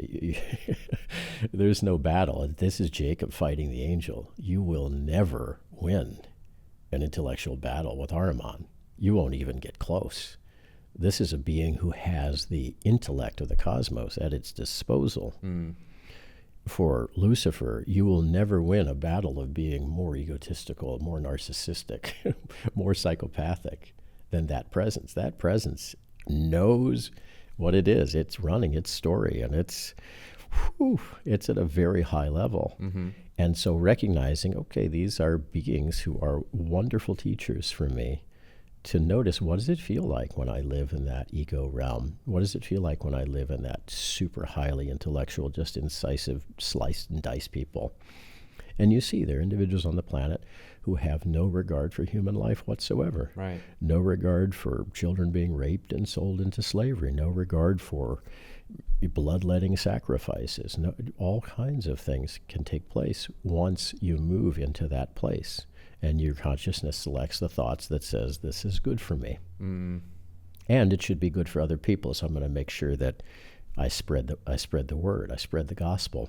Speaker 2: there's no battle. This is Jacob fighting the angel. You will never win an intellectual battle with Ahriman. You won't even get close. This is a being who has the intellect of the cosmos at its disposal. For Lucifer, you will never win a battle of being more egotistical, more narcissistic, more psychopathic than that presence. That presence knows what it is. It's running its story, and it's at a very high level. And so recognizing, okay, these are beings who are wonderful teachers for me, to notice, what does it feel like when I live in that ego realm? What does it feel like when I live in that super highly intellectual, just incisive, sliced and diced people? And you see there are individuals on the planet who have no regard for human life whatsoever.
Speaker 1: Right.
Speaker 2: No regard for children being raped and sold into slavery. No regard for bloodletting sacrifices. All kinds of things can take place once you move into that place. And your consciousness selects the thoughts that says, this is good for me. And it should be good for other people. So I'm going to make sure that I spread the word. I spread the gospel.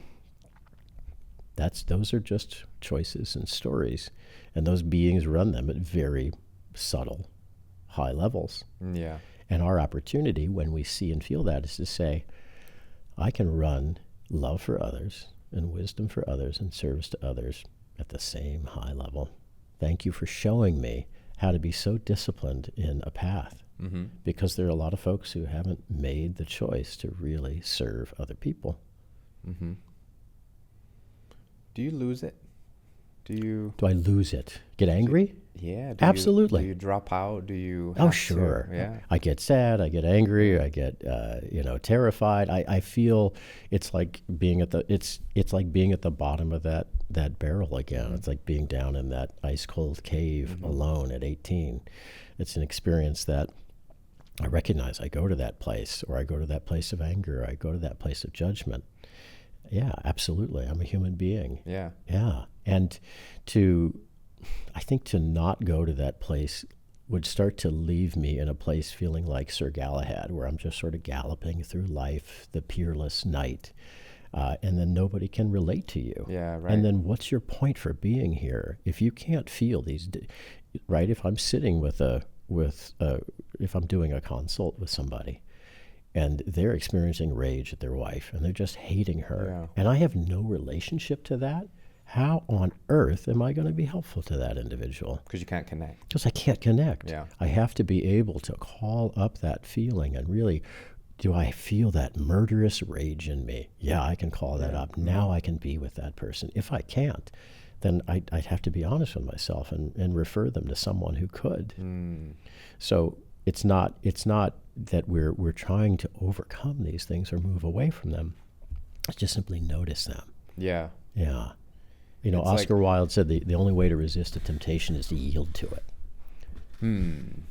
Speaker 2: Those are just choices and stories. And those beings run them at very subtle, high levels.
Speaker 1: Yeah.
Speaker 2: And our opportunity when we see and feel that is to say, I can run love for others and wisdom for others and service to others at the same high level. Thank you for showing me how to be so disciplined in a path, because there are a lot of folks who haven't made the choice to really serve other people.
Speaker 1: Do you lose it? Do
Speaker 2: I lose it? Get angry?
Speaker 1: Yeah.
Speaker 2: Absolutely.
Speaker 1: Do you drop out? Do you
Speaker 2: Oh,
Speaker 1: have
Speaker 2: sure.
Speaker 1: to? Yeah.
Speaker 2: I get sad. I get angry. I get, terrified. I feel it's like being at the bottom of that barrel again. It's like being down in that ice cold cave alone at 18. It's an experience that I recognize. I go to that place, or I go to that place of anger. I go to that place of judgment. Yeah, absolutely. I'm a human being.
Speaker 1: Yeah.
Speaker 2: Yeah. And I think to not go to that place would start to leave me in a place feeling like Sir Galahad, where I'm just sort of galloping through life, the peerless knight, and then nobody can relate to you.
Speaker 1: Yeah, right.
Speaker 2: And then what's your point for being here if you can't feel these, right? If I'm sitting if I'm doing a consult with somebody, and they're experiencing rage at their wife, and they're just hating her, and I have no relationship to that, how on earth am I going to be helpful to that individual?
Speaker 1: Because you can't connect.
Speaker 2: Because I can't connect.
Speaker 1: Yeah.
Speaker 2: I have to be able to call up that feeling and really, do I feel that murderous rage in me? Yeah, I can call that up. Now I can be with that person. If I can't, then I'd have to be honest with myself and refer them to someone who could. So it's not that we're trying to overcome these things or move away from them. It's just simply notice them.
Speaker 1: Yeah.
Speaker 2: Yeah. Oscar Wilde said the only way to resist a temptation is to yield to it. And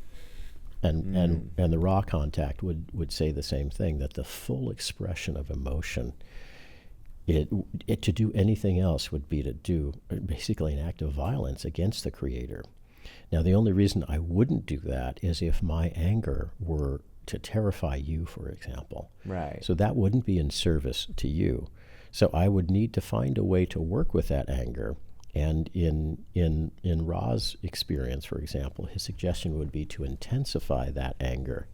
Speaker 2: the raw contact would say the same thing, that the full expression of emotion, it to do anything else would be to do basically an act of violence against the Creator. Now, the only reason I wouldn't do that is if my anger were to terrify you, for example.
Speaker 1: Right.
Speaker 2: So that wouldn't be in service to you. So I would need to find a way to work with that anger. And in Ra's experience, for example, his suggestion would be to intensify that anger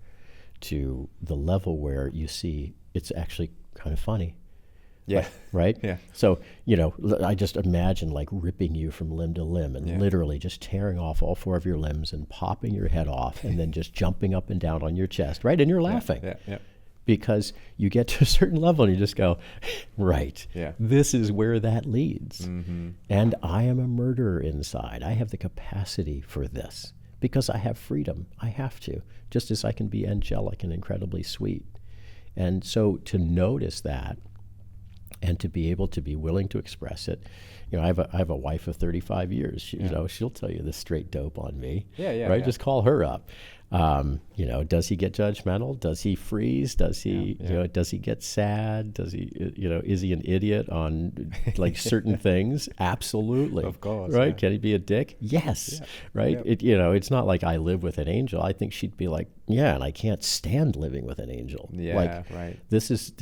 Speaker 2: to the level where you see it's actually kind of funny.
Speaker 1: Yeah.
Speaker 2: Right?
Speaker 1: Yeah.
Speaker 2: So, I just imagine like ripping you from limb to limb and literally just tearing off all four of your limbs and popping your head off and then just jumping up and down on your chest, right? And you're laughing.
Speaker 1: Yeah.
Speaker 2: Because you get to a certain level and you just go, right, this is where that leads. And I am a murderer inside. I have the capacity for this because I have freedom. I have to, just as I can be angelic and incredibly sweet. And so to notice that and to be able to be willing to express it. I have a wife of 35 years. She'll tell you the straight dope on me. Right?
Speaker 1: Yeah.
Speaker 2: Just call her up. Does he get judgmental? Does he freeze? Does he, does he get sad? Does he, is he an idiot on like certain things? Absolutely.
Speaker 1: Of course.
Speaker 2: Right?
Speaker 1: Yeah.
Speaker 2: Can he be a dick? Yes.
Speaker 1: Yeah.
Speaker 2: Right?
Speaker 1: Yeah.
Speaker 2: It's not like I live with an angel. I think she'd be like, yeah, and I can't stand living with an angel.
Speaker 1: Yeah, right.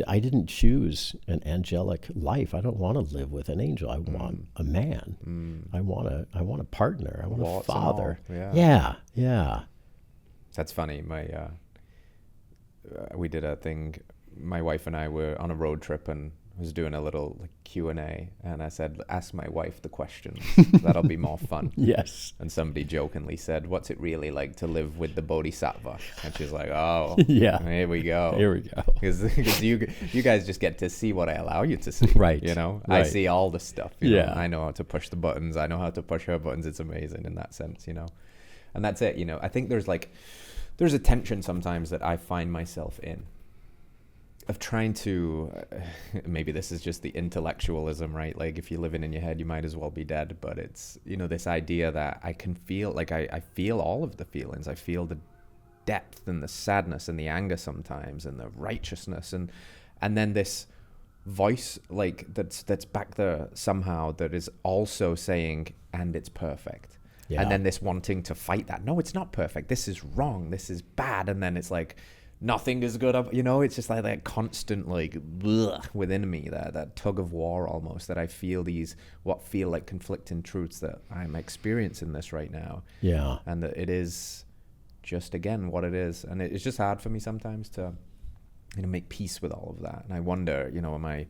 Speaker 2: I didn't choose an angelic life. I don't want to live with an angel. I want a man. I want a partner. I want a father. Yeah.
Speaker 1: That's funny. We did a thing. My wife and I were on a road trip and was doing a little Q&A, and I said, "Ask my wife the questions. That'll be more fun."
Speaker 2: Yes.
Speaker 1: And somebody jokingly said, "What's it really like to live with the Bodhisattva?" And she's like, "Oh,
Speaker 2: yeah.
Speaker 1: Here we go." Because you guys just get to see what I allow you to see.
Speaker 2: Right.
Speaker 1: Right. I see all the stuff. I know how to push the buttons. I know how to push her buttons. It's amazing in that sense. And that's it. I think there's a tension sometimes that I find myself in, of trying to, maybe this is just the intellectualism, right? Like if you're living in your head, you might as well be dead. But it's, this idea that I can feel, like I feel all of the feelings. I feel the depth and the sadness and the anger sometimes and the righteousness. And then this voice like that's back there somehow that is also saying, and it's perfect. Yeah. And then this wanting to fight that. No, it's not perfect. This is wrong. This is bad. And then it's like, nothing is good. It's just like that constant within me, that tug of war almost, that I feel what feel like conflicting truths that I'm experiencing this right now.
Speaker 2: Yeah.
Speaker 1: And that it is just, again, what it is. And it's just hard for me sometimes to, make peace with all of that. And I wonder, am I...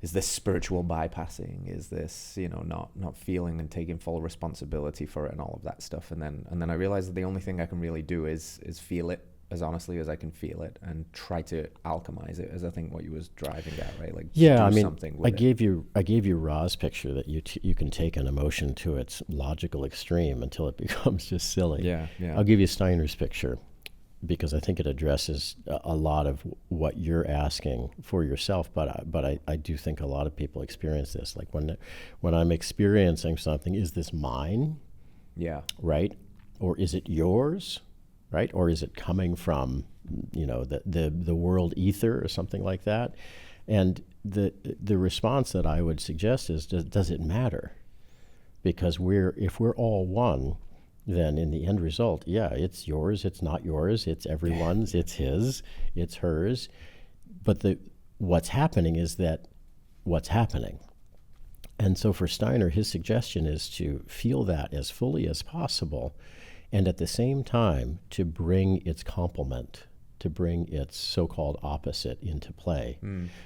Speaker 1: Is this spiritual bypassing? Is this, not feeling and taking full responsibility for it and all of that stuff? And then I realized that the only thing I can really do is feel it as honestly as I can feel it and try to alchemize it, as I think what you was driving at, right? Like,
Speaker 2: Yeah, I
Speaker 1: do
Speaker 2: mean,
Speaker 1: something with
Speaker 2: I
Speaker 1: it.
Speaker 2: gave you Ra's picture that you can take an emotion to its logical extreme until it becomes just silly.
Speaker 1: Yeah, yeah.
Speaker 2: I'll give you Steiner's picture because I think it addresses a lot of what you're asking for yourself. But I do think a lot of people experience this. Like when I'm experiencing something, is this mine?
Speaker 1: Yeah.
Speaker 2: Right? Or is it yours? Right? Or is it coming from, the world ether or something like that? And the response that I would suggest is, does it matter? Because if we're all one, then in the end result, yeah, it's yours, it's not yours, it's everyone's, it's his, it's hers. But what's happening is that what's happening. And so for Steiner, his suggestion is to feel that as fully as possible, and at the same time to bring its complement, to bring its so-called opposite into play.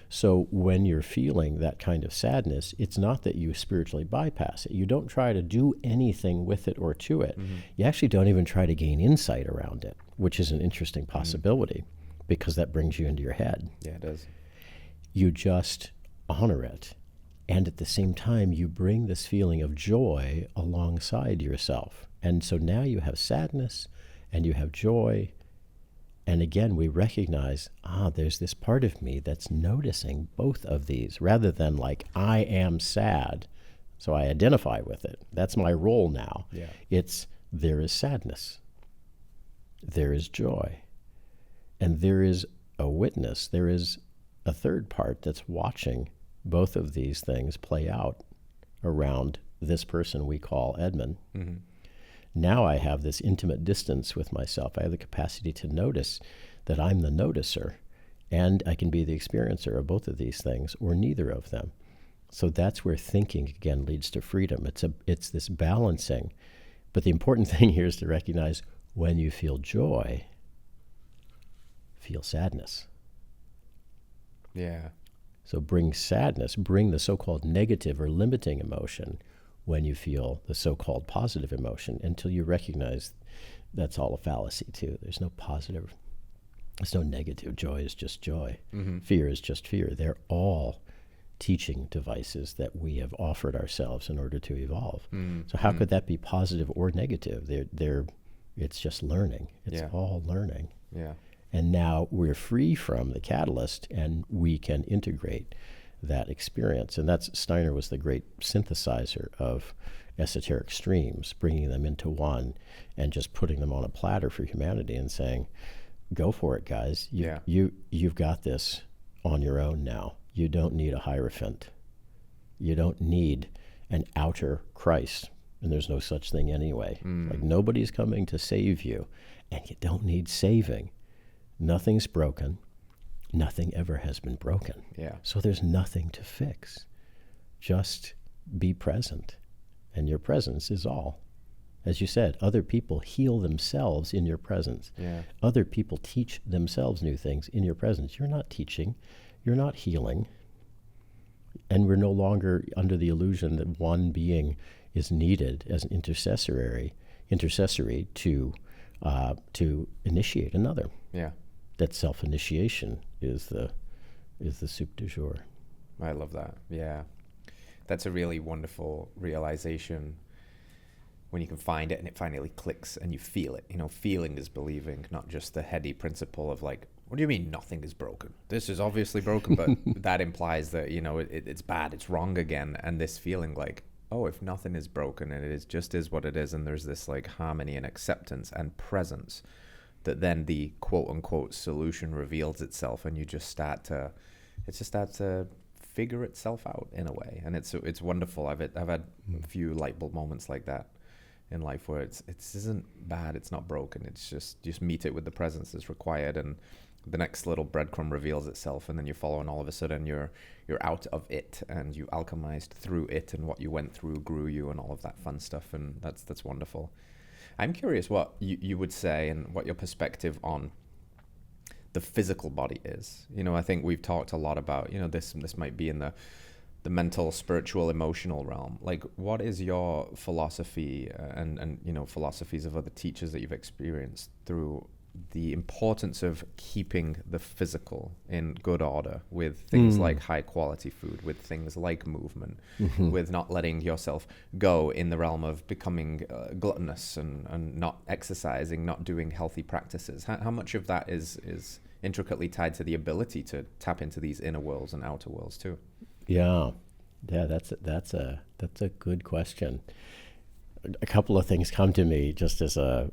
Speaker 2: So when you're feeling that kind of sadness, it's not that you spiritually bypass it. You don't try to do anything with it or to it. You actually don't even try to gain insight around it, which is an interesting possibility because that brings you into your head.
Speaker 1: Yeah, it does.
Speaker 2: You just honor it. And at the same time, you bring this feeling of joy alongside yourself. And so now you have sadness and you have joy. And again, we recognize, there's this part of me that's noticing both of these rather than like, I am sad, so I identify with it. That's my role now.
Speaker 1: Yeah.
Speaker 2: It's there is sadness, there is joy, and there is a witness. There is a third part that's watching both of these things play out around this person we call Edmund. Now I have this intimate distance with myself. I have the capacity to notice that I'm the noticer, and I can be the experiencer of both of these things, or neither of them. So that's where thinking, again, leads to freedom. It's this balancing. But the important thing here is to recognize when you feel joy, feel sadness.
Speaker 1: Yeah.
Speaker 2: So bring sadness, bring the so-called negative or limiting emotion when you feel the so-called positive emotion, until you recognize that's all a fallacy too. There's no positive, there's no negative. Joy is just joy. Fear is just fear. They're all teaching devices that we have offered ourselves in order to evolve. So how could that be positive or negative? It's just learning. It's all learning.
Speaker 1: Yeah.
Speaker 2: And now we're free from the catalyst and we can integrate that experience. And Steiner was the great synthesizer of esoteric streams, bringing them into one and just putting them on a platter for humanity and saying, go for it, guys. You've got this on your own now. You don't need a Hierophant. You don't need an outer Christ. And there's no such thing anyway. Like nobody's coming to save you, and you don't need saving. Nothing's broken. Nothing ever has been broken.
Speaker 1: Yeah.
Speaker 2: So there's nothing to fix. Just be present. And your presence is all. As you said, other people heal themselves in your presence.
Speaker 1: Yeah.
Speaker 2: Other people teach themselves new things in your presence. You're not teaching. You're not healing. And we're no longer under the illusion that one being is needed as an intercessory to initiate another.
Speaker 1: Yeah.
Speaker 2: That self-initiation is the soup du jour.
Speaker 1: I love that. Yeah. That's a really wonderful realization when you can find it and it finally clicks and you feel it. Feeling is believing, not just the heady principle of like, what do you mean nothing is broken? This is obviously broken, but that implies that, it's bad, it's wrong again. And this feeling like, oh, if nothing is broken and it just is what it is, and there's this like harmony and acceptance and presence, that then the quote unquote solution reveals itself, and you just start to figure itself out in a way. And it's wonderful. I've had a few light bulb moments like that in life where it isn't bad, it's not broken. It's just meet it with the presence that's required, and the next little breadcrumb reveals itself, and then you follow, and all of a sudden you're out of it, and you alchemized through it, and what you went through grew you, and all of that fun stuff, and that's wonderful. I'm curious what you would say and what your perspective on the physical body is. I think we've talked a lot about, this might be in the mental, spiritual, emotional realm. Like, what is your philosophy and philosophies of other teachers that you've experienced through the importance of keeping the physical in good order with things like high quality food, with things like movement, with not letting yourself go in the realm of becoming gluttonous and not exercising, not doing healthy practices. How much of that is intricately tied to the ability to tap into these inner worlds and outer worlds too?
Speaker 2: Yeah, that's a good question. A couple of things come to me just as the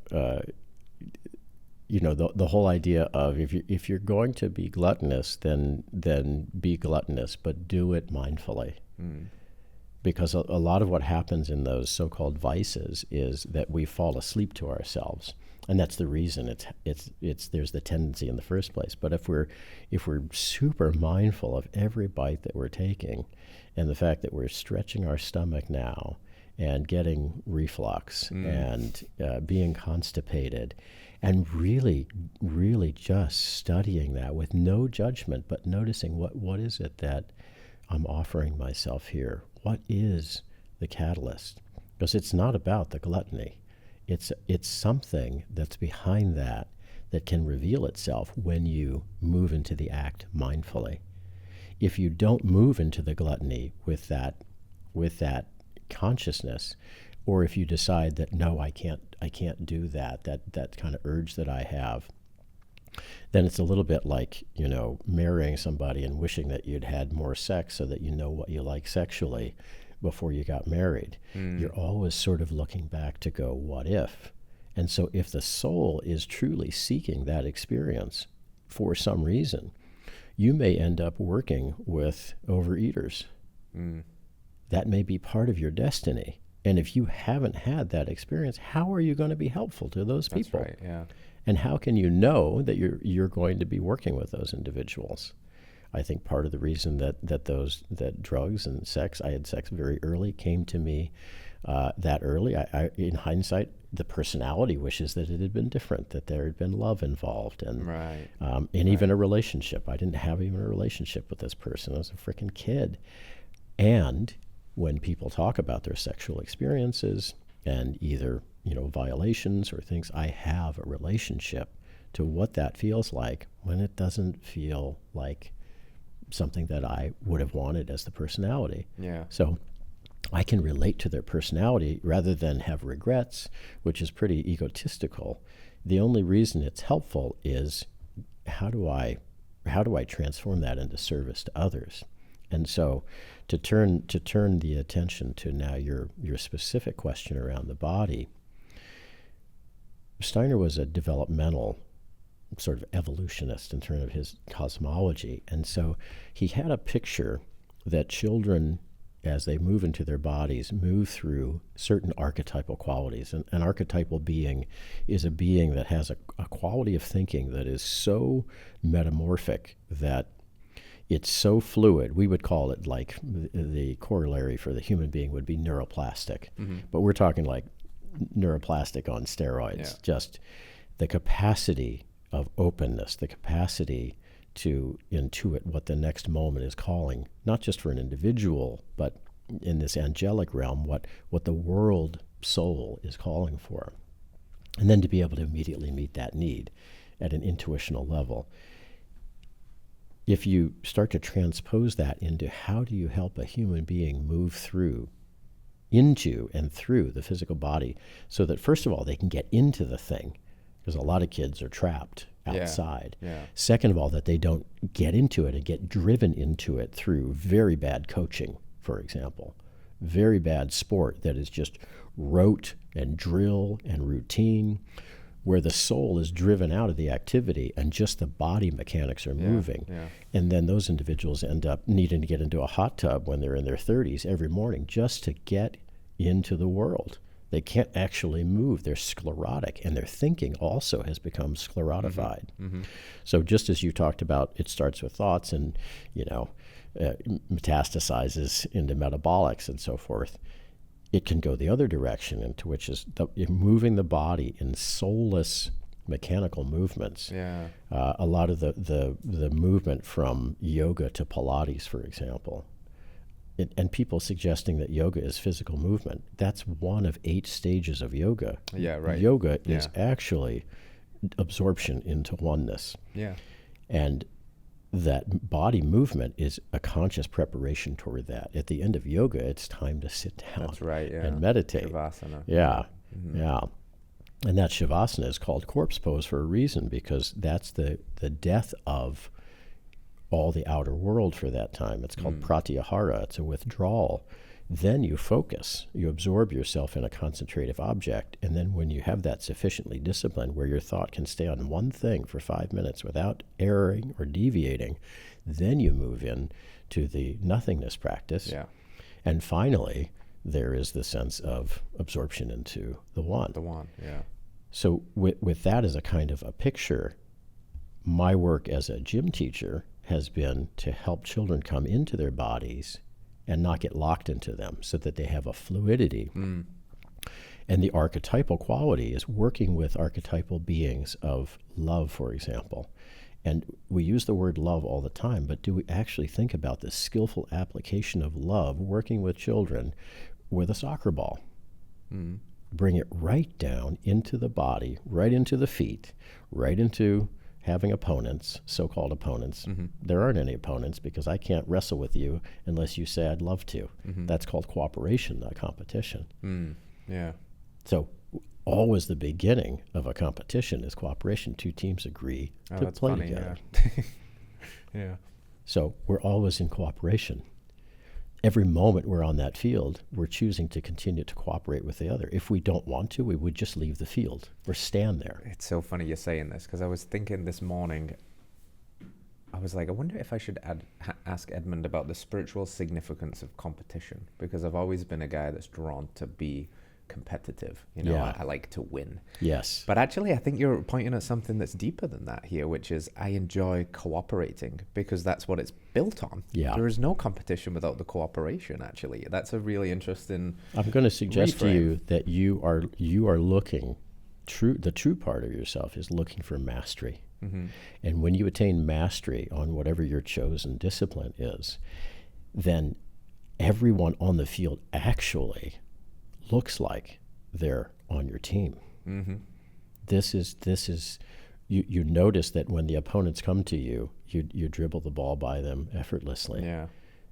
Speaker 2: whole idea of if you're going to be gluttonous, then be gluttonous, but do it mindfully. Because a lot of what happens in those so-called vices is that we fall asleep to ourselves, and that's the reason it's there's the tendency in the first place. But if we're super mindful of every bite that we're taking, and the fact that we're stretching our stomach now, and getting reflux, and being constipated, and really, really just studying that with no judgment, but noticing what is it that I'm offering myself here? What is the catalyst? Because it's not about the gluttony. It's something that's behind that can reveal itself when you move into the act mindfully. If you don't move into the gluttony with that consciousness, or if you decide that no, I can't do that kind of urge that I have, then it's a little bit like, marrying somebody and wishing that you'd had more sex so that you know what you like sexually before you got married. You're always sort of looking back to go, what if? And so if the soul is truly seeking that experience for some reason, you may end up working with overeaters. That may be part of your destiny. And if you haven't had that experience, how are you going to be helpful to those people?
Speaker 1: That's right, yeah.
Speaker 2: And how can you know that you're going to be working with those individuals? I think part of the reason that drugs and sex, I had sex very early, came to me that early. I in hindsight, the personality wishes that it had been different, that there had been love involved, and even a relationship. I didn't have even a relationship with this person. I was a freaking kid. And when people talk about their sexual experiences and either violations or things, I have a relationship to what that feels like when it doesn't feel like something that I would have wanted as the personality.
Speaker 1: Yeah.
Speaker 2: So I can relate to their personality rather than have regrets, which is pretty egotistical. The only reason it's helpful is how do I transform that into service to others? And so to turn the attention to now your specific question around the body, Steiner was a developmental sort of evolutionist in terms of his cosmology. And so he had a picture that children, as they move into their bodies, move through certain archetypal qualities. And an archetypal being is a being that has a quality of thinking that is so metamorphic that it's so fluid. We would call it like the corollary for the human being would be neuroplastic. But we're talking like neuroplastic on steroids. Just the capacity of openness, the capacity to intuit what the next moment is calling, not just for an individual, but in this angelic realm, what the world soul is calling for. And then to be able to immediately meet that need at an intuitional level. If you start to transpose that into how do you help a human being move through, into and through the physical body so that first of all they can get into the thing, because a lot of kids are trapped outside.
Speaker 1: Yeah.
Speaker 2: Second of all, that they don't get into it and get driven into it through very bad coaching, for example. Very bad sport that is just rote and drill and routine, where the soul is driven out of the activity and just the body mechanics are moving. And then those individuals end up needing to get into a hot tub when they're in their 30s every morning just to get into the world. They can't actually move. They're sclerotic, and their thinking also has become sclerotified. So just as you talked about, it starts with thoughts and, metastasizes into metabolics and so forth. It can go the other direction, into which is moving the body in soulless mechanical movements. A lot of the movement from yoga to Pilates, for example, and people suggesting that yoga is physical movement. That's one of 8 stages of yoga. Yoga is actually absorption into oneness.
Speaker 1: Yeah.
Speaker 2: And that body movement is a conscious preparation toward that. At the end of yoga, it's time to sit down.
Speaker 1: That's right, yeah.
Speaker 2: And meditate.
Speaker 1: Shavasana.
Speaker 2: Yeah,
Speaker 1: Mm-hmm.
Speaker 2: yeah. And that Shavasana is called corpse pose for a reason, because that's the death of all the outer world for that time. It's called pratyahara. It's a withdrawal. Then you focus. You absorb yourself in a concentrative object. And then when you have that sufficiently disciplined where your thought can stay on one thing for 5 minutes without erring or deviating, then you move in to the nothingness practice.
Speaker 1: Yeah.
Speaker 2: And finally, there is the sense of absorption into the one.
Speaker 1: The one, yeah.
Speaker 2: So with that as a kind of a picture, my work as a gym teacher has been to help children come into their bodies and not get locked into them, so that they have a fluidity. And the archetypal quality is working with archetypal beings of love, for example. And we use the word love all the time, but do we actually think about the skillful application of love working with children with a soccer ball? Bring it right down into the body, right into the feet, right into having opponents, so-called opponents. There aren't any opponents, because I can't wrestle with you unless you say I'd love to. That's called cooperation, not competition.
Speaker 1: Yeah.
Speaker 2: So always the beginning of a competition is cooperation. Two teams agree to
Speaker 1: that's
Speaker 2: play
Speaker 1: funny,
Speaker 2: together.
Speaker 1: Yeah. Yeah.
Speaker 2: So we're always in cooperation. Every moment we're on that field, we're choosing to continue to cooperate with the other. If we don't want to, we would just leave the field or stand there.
Speaker 1: It's so funny you're saying this, because I was thinking this morning, I was like, I wonder if I should ask Edmund about the spiritual significance of competition, because I've always been a guy that's drawn to be competitive. You know,
Speaker 2: Yeah.
Speaker 1: I like to win.
Speaker 2: Yes.
Speaker 1: But actually, I think you're pointing at something that's deeper than that here, which is I enjoy cooperating, because that's what it's built on.
Speaker 2: Yeah.
Speaker 1: There is no competition without the cooperation, actually. That's a really interesting
Speaker 2: I'm going to suggest to
Speaker 1: reframe.
Speaker 2: you that you are looking, the true part of yourself is looking for mastery. And when you attain mastery on whatever your chosen discipline is, then everyone on the field actually looks like they're on your team. This is you notice that when the opponents come to you, you dribble the ball by them effortlessly.
Speaker 1: Yeah.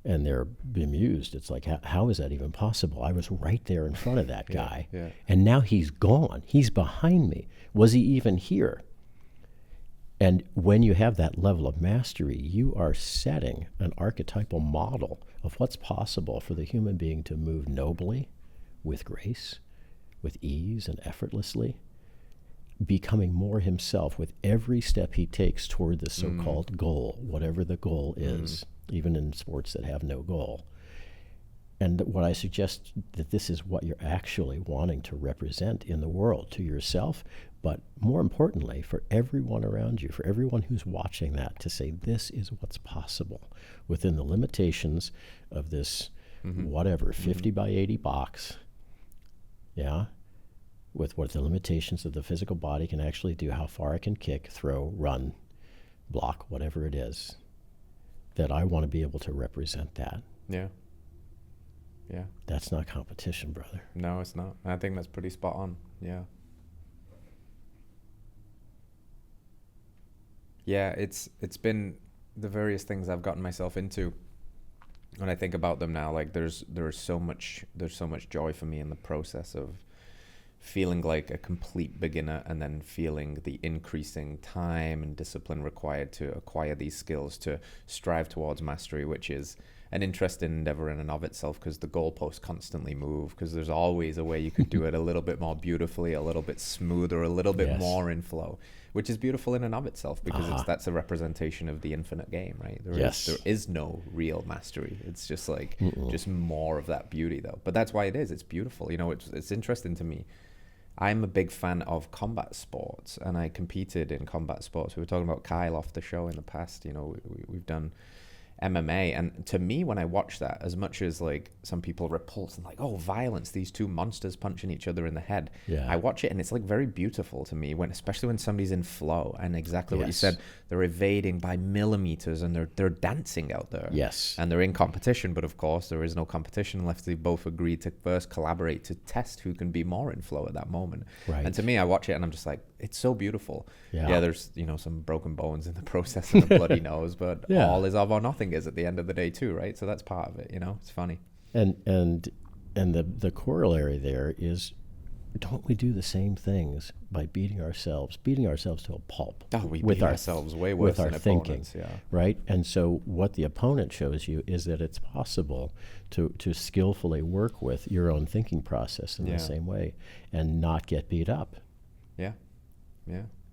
Speaker 2: And they're bemused. It's like, how is that even possible? I was right there in front of that guy,
Speaker 1: yeah.
Speaker 2: and now he's gone. He's behind me. Was he even here? And when you have that level of mastery, you are setting an archetypal model of what's possible for the human being to move nobly, with grace, with ease and effortlessly, becoming more himself with every step he takes toward the so-called goal, whatever the goal is, even in sports that have no goal. And what I suggest, that this is what you're actually wanting to represent in the world, to yourself, but more importantly, for everyone around you, for everyone who's watching that, to say this is what's possible within the limitations of this whatever, 50 by 80 box, yeah, with what the limitations of the physical body can actually do, how far it can kick, throw, run, block, whatever it is, that I want to be able to represent that.
Speaker 1: Yeah. Yeah.
Speaker 2: That's not competition, brother.
Speaker 1: No, it's not. I think that's pretty spot on. Yeah. Yeah, it's been the various things I've gotten myself into. When I think about them now, like there's so much joy for me in the process of feeling like a complete beginner, and then feeling the increasing time and discipline required to acquire these skills, to strive towards mastery, which is an interesting endeavor in and of itself, because the goalposts constantly move, because there's always a way you could do it a little bit more beautifully, a little bit smoother, a little bit more in flow, which is beautiful in and of itself, because that's a representation of the infinite game, right? There is no real mastery. It's just like just more of that beauty, though. But that's why it's beautiful. You know, it's interesting to me. I'm a big fan of combat sports, and I competed in combat sports. We were talking about Kyle off the show in the past. You know, we've done MMA. And to me, when I watch that, as much as like some people repulse and like, oh, violence, these two monsters punching each other in the head, I watch it and it's like very beautiful to me, when especially when somebody's in flow, and exactly what you said, they're evading by millimeters, and they're dancing out there.
Speaker 2: Yes.
Speaker 1: And they're in competition, but of course there is no competition unless they both agree to first collaborate to test who can be more in flow at that moment.
Speaker 2: Right.
Speaker 1: And to me, I watch it and I'm just like, it's so beautiful.
Speaker 2: Yeah,
Speaker 1: there's, some broken bones in the process and a bloody nose, but all is of or nothing is at the end of the day too, right? So that's part of it, it's funny.
Speaker 2: And the corollary there is, don't we do the same things by beating ourselves to a pulp?
Speaker 1: Oh, we beat ourselves way worse
Speaker 2: with our
Speaker 1: than
Speaker 2: thinking,
Speaker 1: opponents,
Speaker 2: right? And so what the opponent shows you is that it's possible to skillfully work with your own thinking process in the same way and not get beat up.
Speaker 1: Yeah.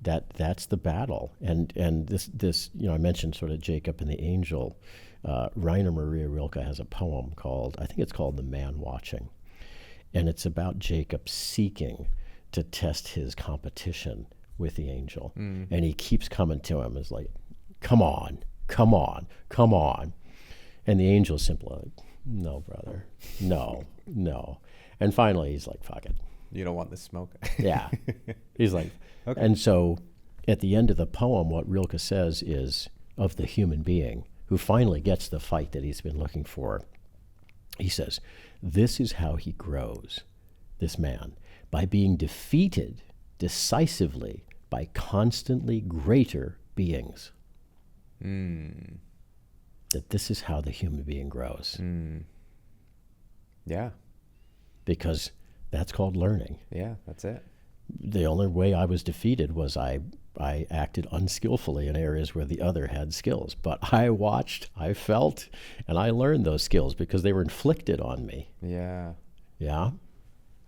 Speaker 2: That's the battle. And this I mentioned sort of Jacob and the angel. Rainer Maria Rilke has a poem called The Man Watching. And it's about Jacob seeking to test his competition with the angel. And he keeps coming to him as like, come on. And the angel's simply like, no, brother, no. And finally he's like, fuck it.
Speaker 1: You don't want this smoke.
Speaker 2: Yeah. He's like,
Speaker 1: okay.
Speaker 2: And so at the end of the poem, what Rilke says is, of the human being who finally gets the fight that he's been looking for, he says, this is how he grows, this man, by being defeated decisively by constantly greater beings. That this is how the human being grows.
Speaker 1: Yeah.
Speaker 2: Because that's called learning.
Speaker 1: Yeah, that's it.
Speaker 2: The only way I was defeated was I acted unskillfully in areas where the other had skills. But I watched, I felt, and I learned those skills because they were inflicted on me.
Speaker 1: Yeah.
Speaker 2: Yeah.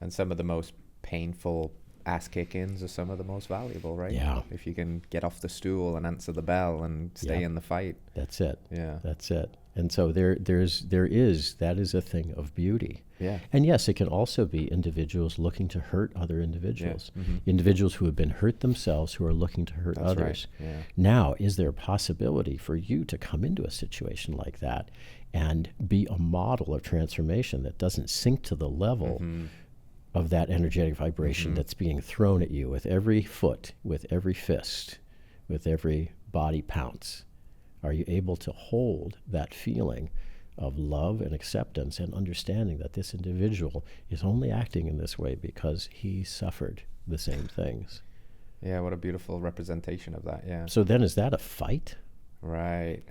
Speaker 1: And some of the most painful ass kick-ins are some of the most valuable, right?
Speaker 2: Yeah.
Speaker 1: If you can get off the stool and answer the bell and stay in the fight.
Speaker 2: That's it.
Speaker 1: Yeah.
Speaker 2: That's it. And so that is a thing of beauty.
Speaker 1: Yeah.
Speaker 2: And yes, it can also be individuals looking to hurt other individuals. Yeah. Individuals who have been hurt themselves who are looking to hurt others.
Speaker 1: Right. Yeah.
Speaker 2: Now, is there a possibility for you to come into a situation like that and be a model of transformation that doesn't sink to the level of that energetic vibration that's being thrown at you with every foot, with every fist, with every body pounce? Are you able to hold that feeling of love and acceptance and understanding that this individual is only acting in this way because he suffered the same things?
Speaker 1: Yeah, what a beautiful representation of that, yeah.
Speaker 2: So then is that a fight?
Speaker 1: Right.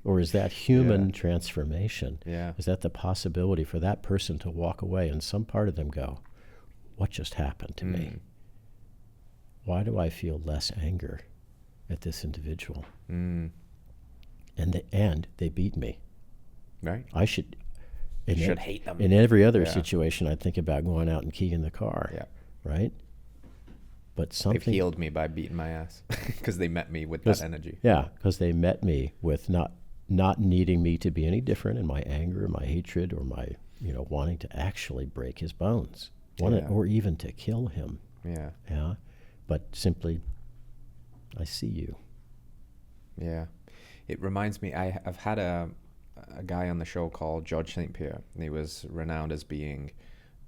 Speaker 2: Or is that human transformation?
Speaker 1: Yeah.
Speaker 2: Is that the possibility for that person to walk away and some part of them go, what just happened to me? Why do I feel less anger at this individual? And they beat me.
Speaker 1: Right.
Speaker 2: I should
Speaker 1: hate them.
Speaker 2: In every other situation, I'd think about going out and keying the car.
Speaker 1: Yeah.
Speaker 2: Right? But something...
Speaker 1: They've healed me by beating my ass because they met me with that energy.
Speaker 2: Yeah, because they met me with not needing me to be any different in my anger, my hatred, or my wanting to actually break his bones, or even to kill him.
Speaker 1: Yeah.
Speaker 2: Yeah. But simply, I see you.
Speaker 1: Yeah. It reminds me, I've had a guy on the show called George St. Pierre, and he was renowned as being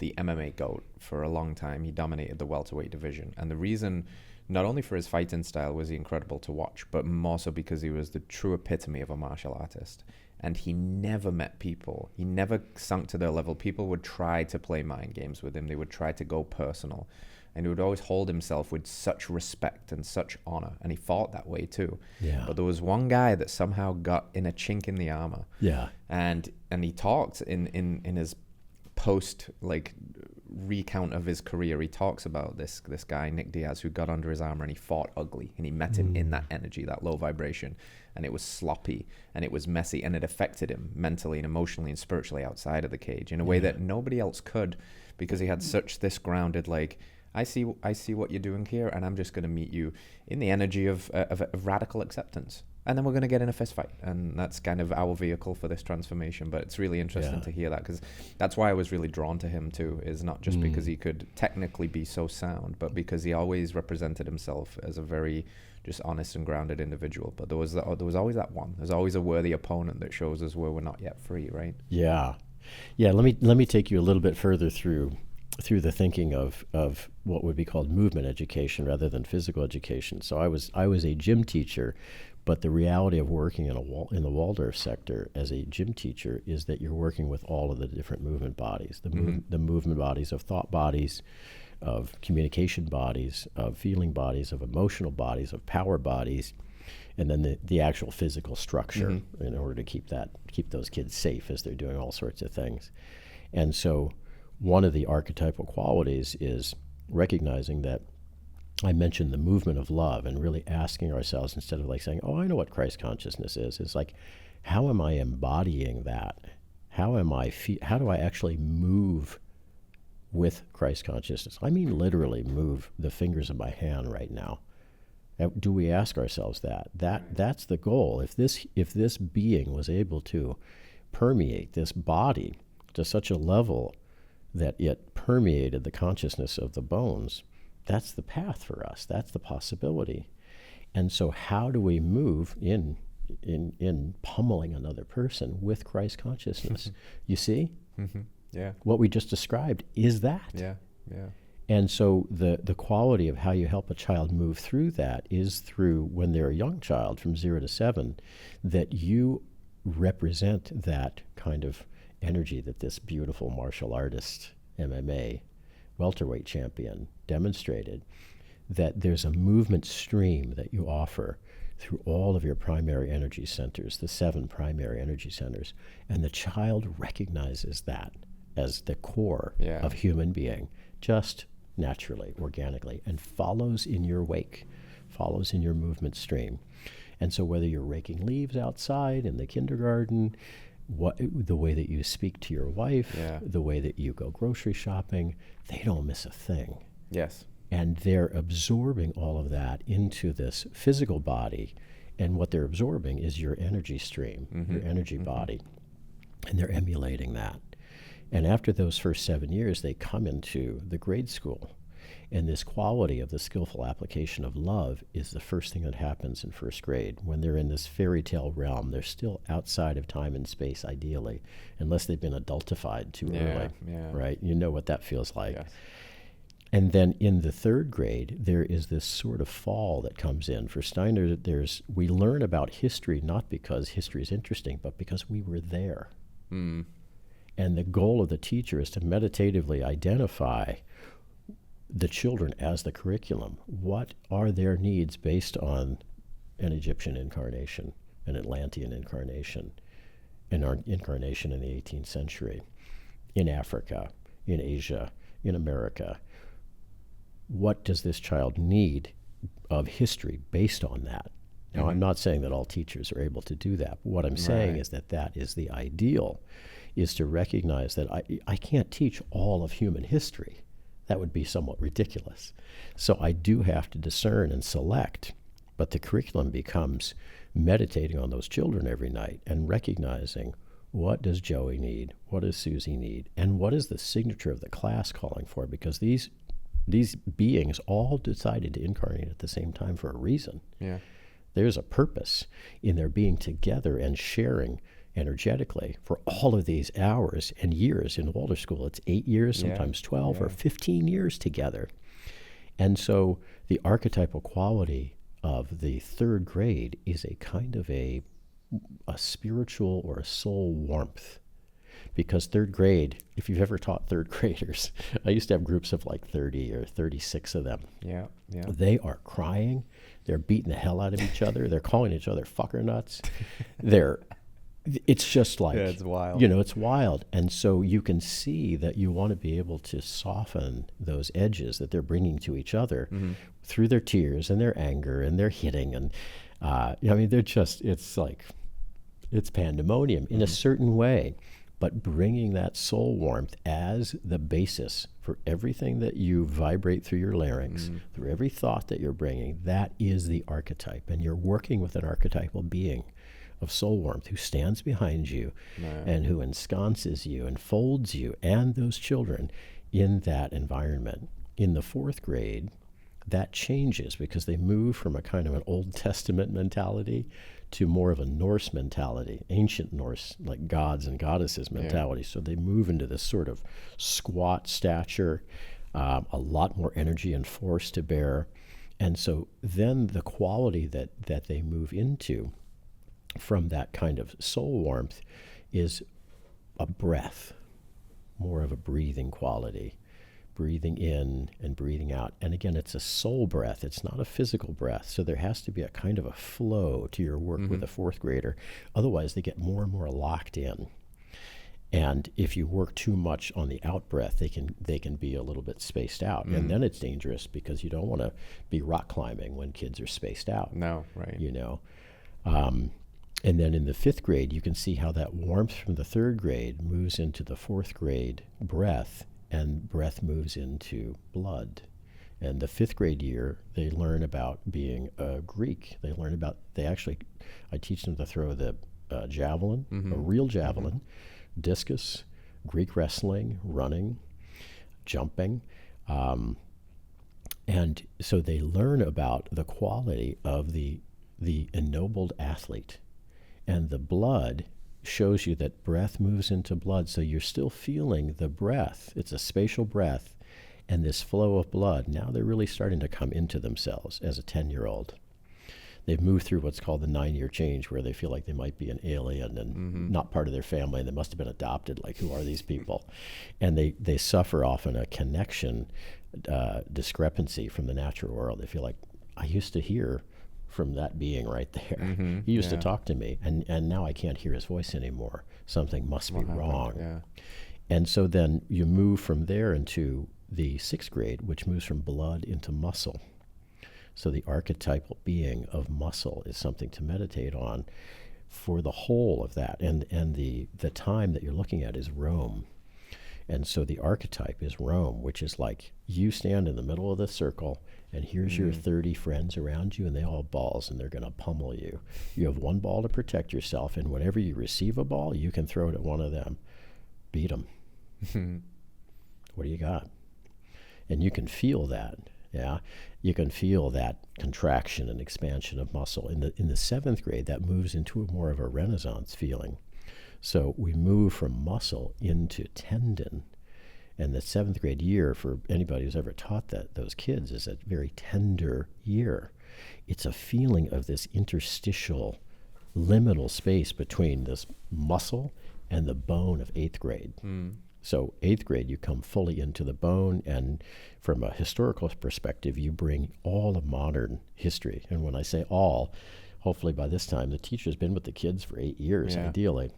Speaker 1: the MMA GOAT for a long time. He dominated the welterweight division. And the reason, not only for his fighting style was he incredible to watch, but more so because he was the true epitome of a martial artist. And he never met people. He never sunk to their level. People would try to play mind games with him. They would try to go personal. And he would always hold himself with such respect and such honor. And he fought that way too.
Speaker 2: Yeah.
Speaker 1: But there was one guy that somehow got in a chink in the armor.
Speaker 2: Yeah.
Speaker 1: And he talked in his post recount of his career. He talks about this guy, Nick Diaz, who got under his armor and he fought ugly. And he met him in that energy, that low vibration. And it was sloppy and it was messy and it affected him mentally and emotionally and spiritually outside of the cage in a way that nobody else could, because he had such this grounded, I see what you're doing here, and I'm just going to meet you in the energy of radical acceptance. And then we're going to get in a fist fight. And that's kind of our vehicle for this transformation. But it's really interesting to hear that, because that's why I was really drawn to him too, is not just because he could technically be so sound, but because he always represented himself as a very just honest and grounded individual. But there was always that one. There's always a worthy opponent that shows us where we're not yet free, right?
Speaker 2: Yeah. Let me take you a little bit further through the thinking of what would be called movement education rather than physical education. So I was a gym teacher, but the reality of working in the Waldorf sector as a gym teacher is that you're working with all of the different movement bodies, the movement bodies of thought bodies, of communication bodies, of feeling bodies, of emotional bodies, of power bodies, and then the actual physical structure in order to keep those kids safe as they're doing all sorts of things. And so one of the archetypal qualities is recognizing that I mentioned the movement of love and really asking ourselves, instead of like saying, oh, I know what Christ consciousness is, it's like, how am I embodying that? How do I actually move with Christ consciousness? I mean literally move the fingers of my hand right now. Do we ask ourselves that? That's the goal. If this being was able to permeate this body to such a level that it permeated the consciousness of the bones, that's the path for us. That's the possibility. And so how do we move in pummeling another person with Christ consciousness? You see?
Speaker 1: Yeah.
Speaker 2: What we just described is that.
Speaker 1: Yeah.
Speaker 2: And so the quality of how you help a child move through that is through, when they're a young child from 0 to 7, that you represent that kind of energy that this beautiful martial artist, MMA, welterweight champion demonstrated, that there's a movement stream that you offer through all of your primary energy centers, the 7 primary energy centers, and the child recognizes that as the core of human being, just naturally, organically, and follows in your wake, follows in your movement stream. And so whether you're raking leaves outside in the kindergarten, the way that you speak to your wife, the way that you go grocery shopping, they don't miss a thing.
Speaker 1: Yes.
Speaker 2: And they're absorbing all of that into this physical body, and what they're absorbing is your energy stream, your energy body, and they're emulating that. And after those first 7 years, they come into the grade school, and this quality of the skillful application of love is the first thing that happens in first grade. When they're in this fairy tale realm, they're still outside of time and space, ideally, unless they've been adultified too early, right? You know what that feels like. Yes. And then in the 3rd grade, there is this sort of fall that comes in. For Steiner, we learn about history not because history is interesting, but because we were there. And the goal of the teacher is to meditatively identify the children as the curriculum. What are their needs based on an Egyptian incarnation, an Atlantean incarnation, an incarnation in the 18th century, in Africa, in Asia, in America? What does this child need of history based on that? Now, I'm not saying that all teachers are able to do that. But what I'm saying is that is the ideal, is to recognize that I can't teach all of human history. That would be somewhat ridiculous. So I do have to discern and select, but the curriculum becomes meditating on those children every night and recognizing, what does Joey need? What does Susie need? And what is the signature of the class calling for? Because these beings all decided to incarnate at the same time for a reason. Yeah. There's a purpose in their being together and sharing energetically for all of these hours and years in Waldorf School. It's 8 years, sometimes 12 or 15 years together. And so the archetypal quality of the 3rd grade is a kind of a spiritual or a soul warmth. Because 3rd grade, if you've ever taught 3rd graders, I used to have groups of like 30 or 36 of them. Yeah. They are crying. They're beating the hell out of each other. They're calling each other fucker nuts. It's just like,
Speaker 1: it's wild.
Speaker 2: It's wild. And so you can see that you want to be able to soften those edges that they're bringing to each other through their tears and their anger and their hitting. And, they're just, it's pandemonium in a certain way. But bringing that soul warmth as the basis for everything that you vibrate through your larynx, through every thought that you're bringing, that is the archetype. And you're working with an archetypal being of soul warmth who stands behind you and who ensconces you and folds you and those children in that environment. In the 4th grade, that changes because they move from a kind of an Old Testament mentality to more of a Norse mentality, ancient Norse, like gods and goddesses mentality. So they move into this sort of squat stature, a lot more energy and force to bear. And so then the quality that they move into from that kind of soul warmth is a breath, more of a breathing quality, breathing in and breathing out. And again, it's a soul breath. It's not a physical breath. So there has to be a kind of a flow to your work with a fourth grader. Otherwise, they get more and more locked in. And if you work too much on the out breath, they can be a little bit spaced out. And then it's dangerous because you don't want to be rock climbing when kids are spaced out.
Speaker 1: No, right.
Speaker 2: You know. And then in the fifth grade, you can see how that warmth from the third grade moves into the fourth grade breath, and breath moves into blood. And the fifth grade year, they learn about being a Greek. I teach them to throw the javelin, a real javelin, discus, Greek wrestling, running, jumping. And so they learn about the quality of the ennobled athlete. And the blood shows you that breath moves into blood, so you're still feeling the breath. It's a spatial breath, and this flow of blood. Now they're really starting to come into themselves as a 10-year-old. They've moved through what's called the 9-year change, where they feel like they might be an alien and not part of their family, and they must have been adopted. Like, who are these people? And they suffer often a connection discrepancy from the natural world. They feel like, I used to hear from that being right there. He used to talk to me, and now I can't hear his voice anymore. Something must be wrong.
Speaker 1: Yeah.
Speaker 2: And so then you move from there into the sixth grade, which moves from blood into muscle. So the archetypal being of muscle is something to meditate on for the whole of that. And the time that you're looking at is Rome. And so the archetype is Rome, which is like you stand in the middle of the circle, and here's your 30 friends around you, and they all have balls, and they're going to pummel you. You have one ball to protect yourself, and whenever you receive a ball, you can throw it at one of them. Beat them. What do you got? And you can feel that, yeah? You can feel that contraction and expansion of muscle. In the seventh grade, that moves into more of a Renaissance feeling. So we move from muscle into tendon. And the seventh grade year, for anybody who's ever taught those kids, is a very tender year. It's a feeling of this interstitial, liminal space between this muscle and the bone of eighth grade. So eighth grade, you come fully into the bone, and from a historical perspective, you bring all of modern history. And when I say all, hopefully by this time, the teacher's been with the kids for 8 years, ideally.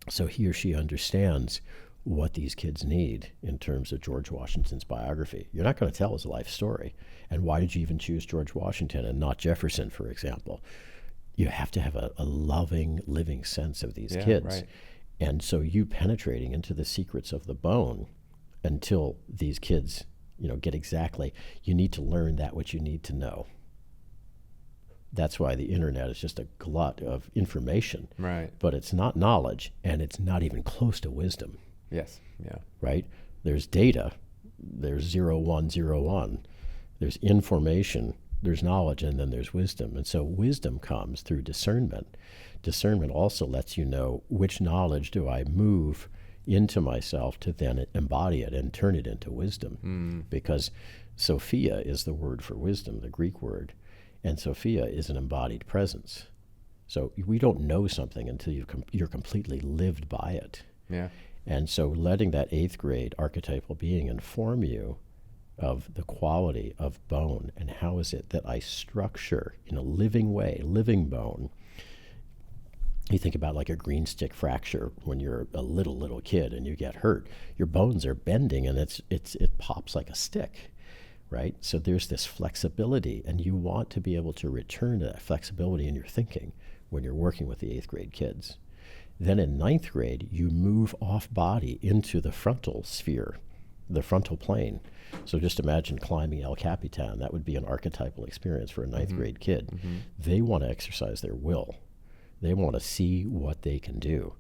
Speaker 2: So he or she understands what these kids need in terms of George Washington's biography. You're not going to tell his life story. And why did you even choose George Washington and not Jefferson, for example? You have to have a loving, living sense of these kids.
Speaker 1: Right.
Speaker 2: And so you penetrating into the secrets of the bone until these kids, get exactly, you need to learn that which you need to know. That's why the internet is just a glut of information.
Speaker 1: Right.
Speaker 2: But it's not knowledge, and it's not even close to wisdom.
Speaker 1: Yes. Yeah.
Speaker 2: Right? There's data. There's 0, 1, 0, 1. There's information. There's knowledge, and then there's wisdom. And so wisdom comes through discernment. Discernment also lets you know which knowledge do I move into myself to then embody it and turn it into wisdom. Because Sophia is the word for wisdom, the Greek word. And Sophia is an embodied presence. So we don't know something until you're completely lived by it. Yeah. And so letting that eighth grade archetypal being inform you of the quality of bone and how is it that I structure in a living way, living bone. You think about like a green stick fracture when you're a little kid and you get hurt. Your bones are bending and it pops like a stick. Right? So there's this flexibility, and you want to be able to return to that flexibility in your thinking when you're working with the eighth grade kids. Then in ninth grade, you move off body into the frontal sphere, the frontal plane. So just imagine climbing El Capitan. That would be an archetypal experience for a ninth grade kid. They want to exercise their will. They want to see what they can do.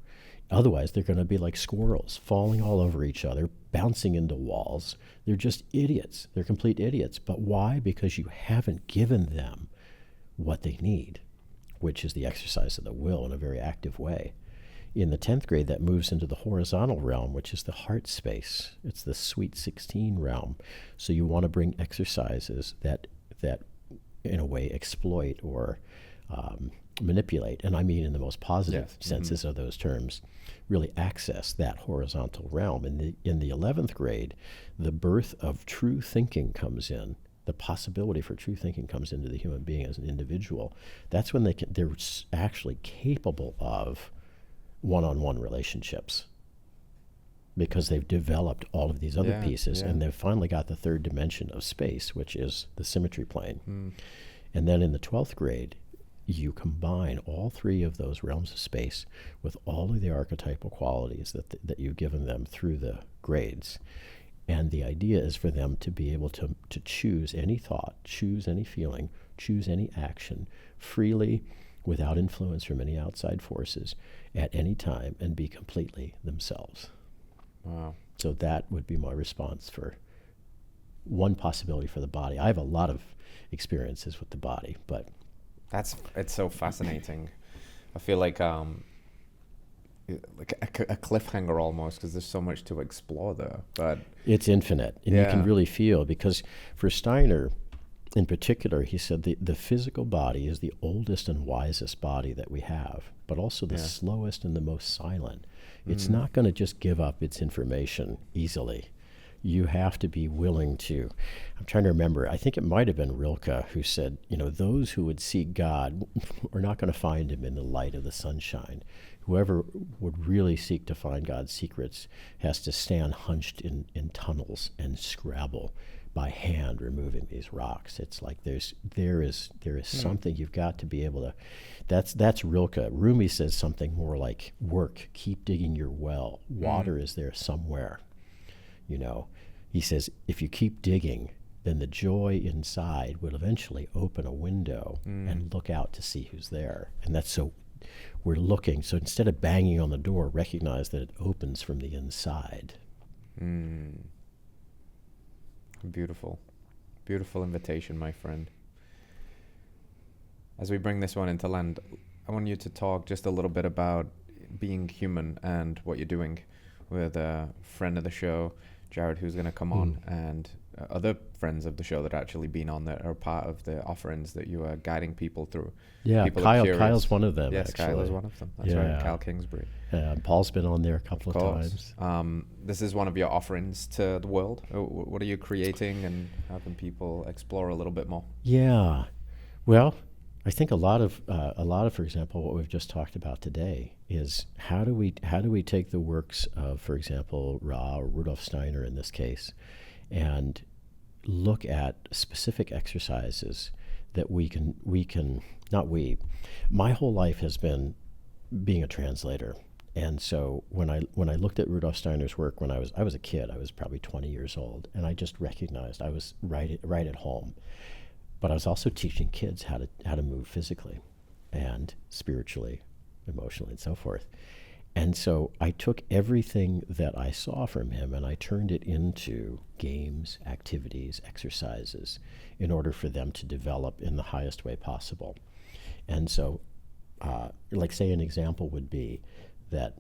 Speaker 2: Otherwise, they're going to be like squirrels, falling all over each other, bouncing into walls. They're just idiots. They're complete idiots. But why? Because you haven't given them what they need, which is the exercise of the will in a very active way. In the 10th grade, that moves into the horizontal realm, which is the heart space. It's the sweet 16 realm. So you want to bring exercises that in a way, exploit or manipulate, and I mean in the most positive senses of those terms, really access that horizontal realm. In the 11th grade, the birth of true thinking comes in. The possibility for true thinking comes into the human being as an individual. That's when they're actually capable of one-on-one relationships, because they've developed all of these other pieces, and they've finally got the third dimension of space, which is the symmetry plane. And then in the 12th grade, you combine all three of those realms of space with all of the archetypal qualities that you've given them through the grades. And the idea is for them to be able to choose any thought, choose any feeling, choose any action freely, without influence from any outside forces, at any time, and be completely themselves.
Speaker 1: Wow.
Speaker 2: So that would be my response for one possibility for the body. I have a lot of experiences with the body, but
Speaker 1: it's so fascinating. I feel like a cliffhanger almost, because there's so much to explore there. But
Speaker 2: it's infinite, and you can really feel, because for Steiner in particular, he said the physical body is the oldest and wisest body that we have, but also the slowest and the most silent. It's not going to just give up its information easily. You have to be willing to. I'm trying to remember, I think it might have been Rilke who said, those who would seek God are not going to find him in the light of the sunshine. Whoever would really seek to find God's secrets has to stand hunched in tunnels and scrabble by hand, removing these rocks. It's like there is something you've got to be able to. That's Rilke. Rumi says something more like, work, keep digging your well. Water is there somewhere. He says, if you keep digging, then the joy inside will eventually open a window and look out to see who's there. And that's so we're looking. So instead of banging on the door, recognize that it opens from the inside.
Speaker 1: Beautiful. Beautiful invitation, my friend. As we bring this one into land, I want you to talk just a little bit about being human and what you're doing with a friend of the show, Jared, who's going to come on, and other friends of the show that actually been on that are part of the offerings that you are guiding people through.
Speaker 2: Yeah, Kyle's one of them.
Speaker 1: Yes,
Speaker 2: actually.
Speaker 1: Kyle is one of them. That's right, Kyle Kingsbury.
Speaker 2: Paul's been on there a couple of times.
Speaker 1: This is one of your offerings to the world. What are you creating, and how can people explore a little bit more?
Speaker 2: Yeah, well, I think a lot of, for example, what we've just talked about today is how do we take the works of, for example, Ra or Rudolf Steiner in this case, and look at specific exercises that we can my whole life has been being a translator. And so when I looked at Rudolf Steiner's work when I was a kid, I was probably 20 years old, and I just recognized I was right at home. But I was also teaching kids how to move physically and spiritually, emotionally, and so forth. And so I took everything that I saw from him and I turned it into games, activities, exercises, in order for them to develop in the highest way possible. And so, like say an example would be that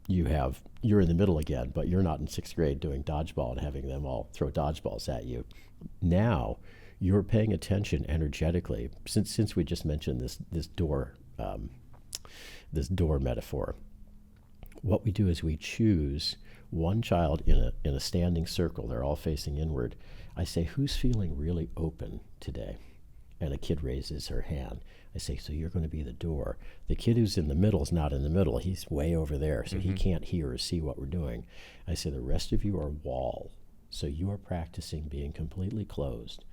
Speaker 2: you're in the middle again, but you're not in 6th grade doing dodgeball and having them all throw dodgeballs at you. Now, you're paying attention energetically, since we just mentioned this door metaphor. What we do is we choose one child in a standing circle. They're all facing inward. I say, who's feeling really open today? And a kid raises her hand. I say, so you're going to be the door. The kid who's in the middle is not in the middle. He's way over there, so he can't hear or see what we're doing. I say, the rest of you are wall. So you are practicing being completely closed.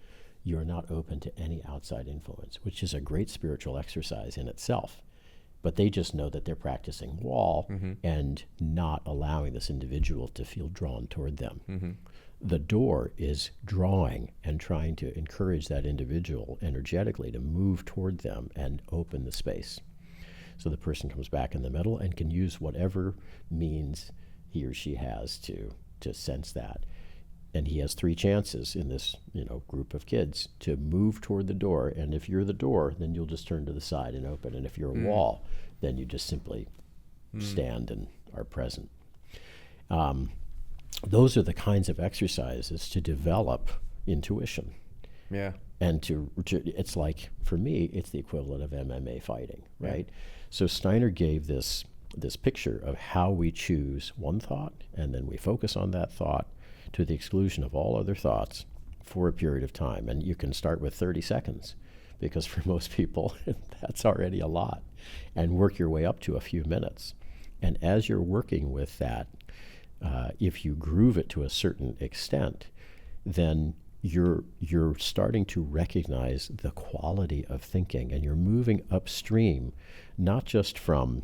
Speaker 2: You're not open to any outside influence, which is a great spiritual exercise in itself. But they just know that they're practicing wall and not allowing this individual to feel drawn toward them. The door is drawing and trying to encourage that individual energetically to move toward them and open the space. So the person comes back in the middle and can use whatever means he or she has to sense that. And he has 3 chances in this, group of kids to move toward the door. And if you're the door, then you'll just turn to the side and open. And if you're a wall, then you just simply stand and are present. Those are the kinds of exercises to develop intuition.
Speaker 1: Yeah.
Speaker 2: And it's like, for me, it's the equivalent of MMA fighting, right? So Steiner gave this picture of how we choose one thought, and then we focus on that thought to the exclusion of all other thoughts for a period of time. And you can start with 30 seconds, because for most people, that's already a lot, and work your way up to a few minutes. And as you're working with that, if you groove it to a certain extent, then you're starting to recognize the quality of thinking, and you're moving upstream, not just from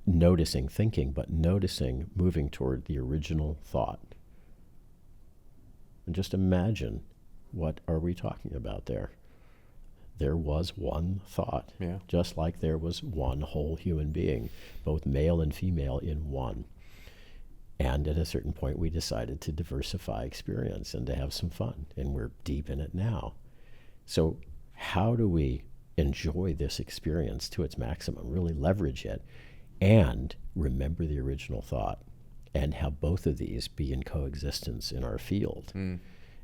Speaker 2: noticing thinking, but noticing moving toward the original thought. And just imagine, what are we talking about there? There was one thought, just like there was one whole human being, both male and female in one. And at a certain point, we decided to diversify experience and to have some fun, and we're deep in it now. So how do we enjoy this experience to its maximum, really leverage it, and remember the original thought, and have both of these be in coexistence in our field?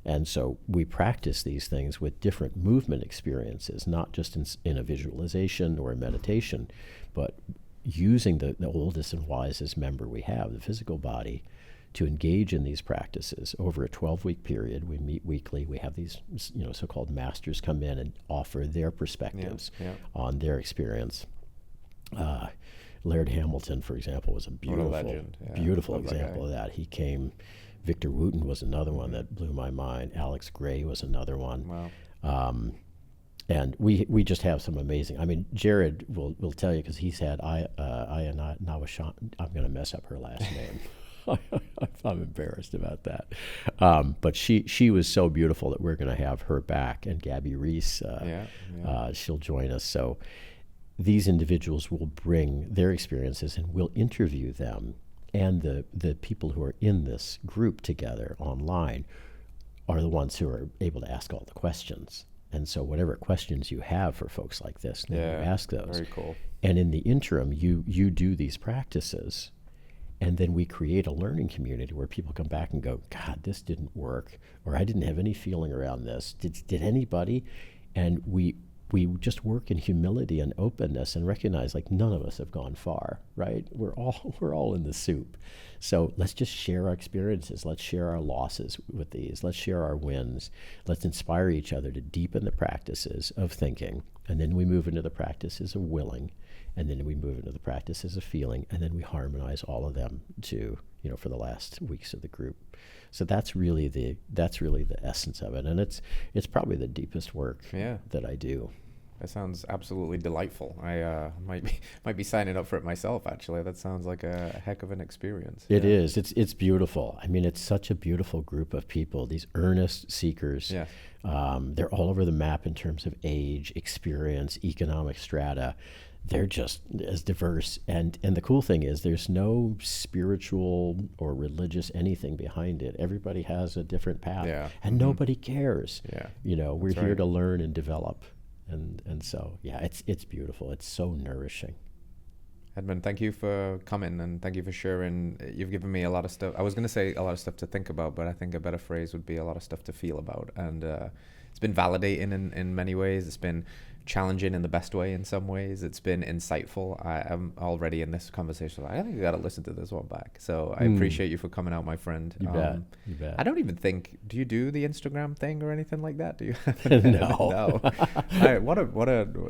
Speaker 2: And so we practice these things with different movement experiences, not just in a visualization or a meditation, but using the oldest and wisest member we have, the physical body, to engage in these practices over a 12-week period. We meet weekly. We have these, so-called masters come in and offer their perspectives on their experience. Laird Hamilton, for example, was a beautiful example of that. He came. Victor Wooten was another one that blew my mind. Alex Gray was another one. Wow. And we just have some amazing. I mean, Jared will tell you, because he's had Nawashan. I'm going to mess up her last name. I'm embarrassed about that. But she was so beautiful that we're going to have her back, and Gabby Reese. She'll join us. So these individuals will bring their experiences, and we'll interview them. And the people who are in this group together online are the ones who are able to ask all the questions. And so whatever questions you have for folks like this, then you ask those.
Speaker 1: Very cool.
Speaker 2: And in the interim, you do these practices, and then we create a learning community where people come back and go, God, this didn't work, or I didn't have any feeling around this. Did anybody? And we just work in humility and openness, and recognize, like, none of us have gone far, right? We're all in the soup. So let's just share our experiences. Let's share our losses with these. Let's share our wins. Let's inspire each other to deepen the practices of thinking. And then we move into the practices of willing. And then we move into the practices of feeling. And then we harmonize all of them for the last weeks of the group. So that's really the essence of it. And it's probably the deepest work that I do.
Speaker 1: That sounds absolutely delightful. I might be signing up for it myself, actually. That sounds like a heck of an experience.
Speaker 2: It is. It's beautiful. I mean, it's such a beautiful group of people, these earnest seekers. Yeah. They're all over the map in terms of age, experience, economic strata. They're just as diverse. And the cool thing is, there's no spiritual or religious anything behind it. Everybody has a different path. And nobody cares. We're here to learn and develop. And so, it's beautiful. It's so nourishing.
Speaker 1: Edmund, thank you for coming, and thank you for sharing. You've given me a lot of stuff. I was going to say a lot of stuff to think about, but I think a better phrase would be a lot of stuff to feel about. And it's been validating in many ways. It's been challenging in the best way in some ways. It's been insightful. I am already in this conversation. I think I got to listen to this one back. So I appreciate you for coming out, my friend.
Speaker 2: You bet. You bet.
Speaker 1: I don't even think. Do you do the Instagram thing or anything like that? Do you?
Speaker 2: No.
Speaker 1: No.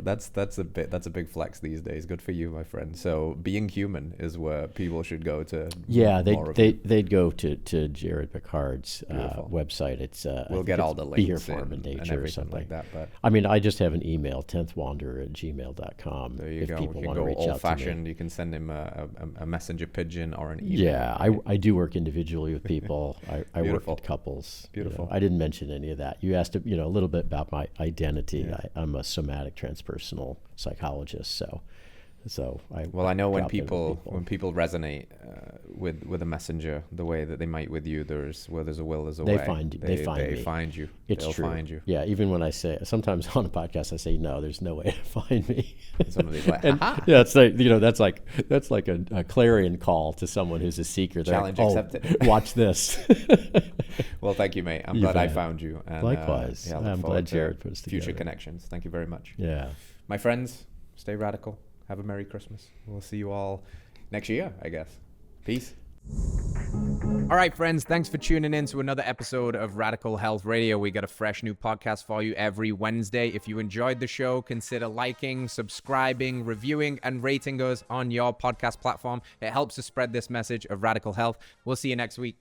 Speaker 1: That's a big flex these days. Good for you, my friend. So being human is where people should go to.
Speaker 2: Yeah, they'd go to Jared Picard's website. It's
Speaker 1: we'll get all the links.
Speaker 2: Be Here Farm and Nature
Speaker 1: and everything
Speaker 2: or something
Speaker 1: like that. But
Speaker 2: I mean, I just have an email. 10thwanderer@gmail.com.
Speaker 1: There you
Speaker 2: if
Speaker 1: go.
Speaker 2: people
Speaker 1: You can
Speaker 2: want to
Speaker 1: go
Speaker 2: reach out to me.
Speaker 1: old-fashioned. You can send him a messenger pigeon or an email.
Speaker 2: Yeah, I do work individually with people. I work with couples.
Speaker 1: Beautiful.
Speaker 2: I didn't mention any of that. You asked a little bit about my identity. I'm a somatic transpersonal psychologist. So So
Speaker 1: I know when
Speaker 2: drop in with
Speaker 1: people resonate with a messenger the way that they might with you, there's a will, there's a
Speaker 2: They
Speaker 1: way.
Speaker 2: find you.
Speaker 1: They
Speaker 2: me.
Speaker 1: find you.
Speaker 2: It's
Speaker 1: They'll
Speaker 2: true.
Speaker 1: find you.
Speaker 2: Yeah, even when I say, sometimes on a podcast I say, no, there's no way to find me.
Speaker 1: Somebody's like,
Speaker 2: and yeah, it's like, that's like a clarion call to someone who's a seeker. They're
Speaker 1: challenge
Speaker 2: like,
Speaker 1: accepted.
Speaker 2: Watch this.
Speaker 1: Well, thank you, mate. I'm glad I found you. And,
Speaker 2: Likewise.
Speaker 1: I look
Speaker 2: I'm
Speaker 1: forward
Speaker 2: glad
Speaker 1: to
Speaker 2: Jared put us together.
Speaker 1: future connections. Thank you very much.
Speaker 2: Yeah.
Speaker 1: My friends, stay radical. Have a Merry Christmas. We'll see you all next year, I guess. Peace. All right, friends, thanks for tuning in to another episode of Radical Health Radio. We got a fresh new podcast for you every Wednesday. If you enjoyed the show, consider liking, subscribing, reviewing, and rating us on your podcast platform. It helps to spread this message of radical health. We'll see you next week.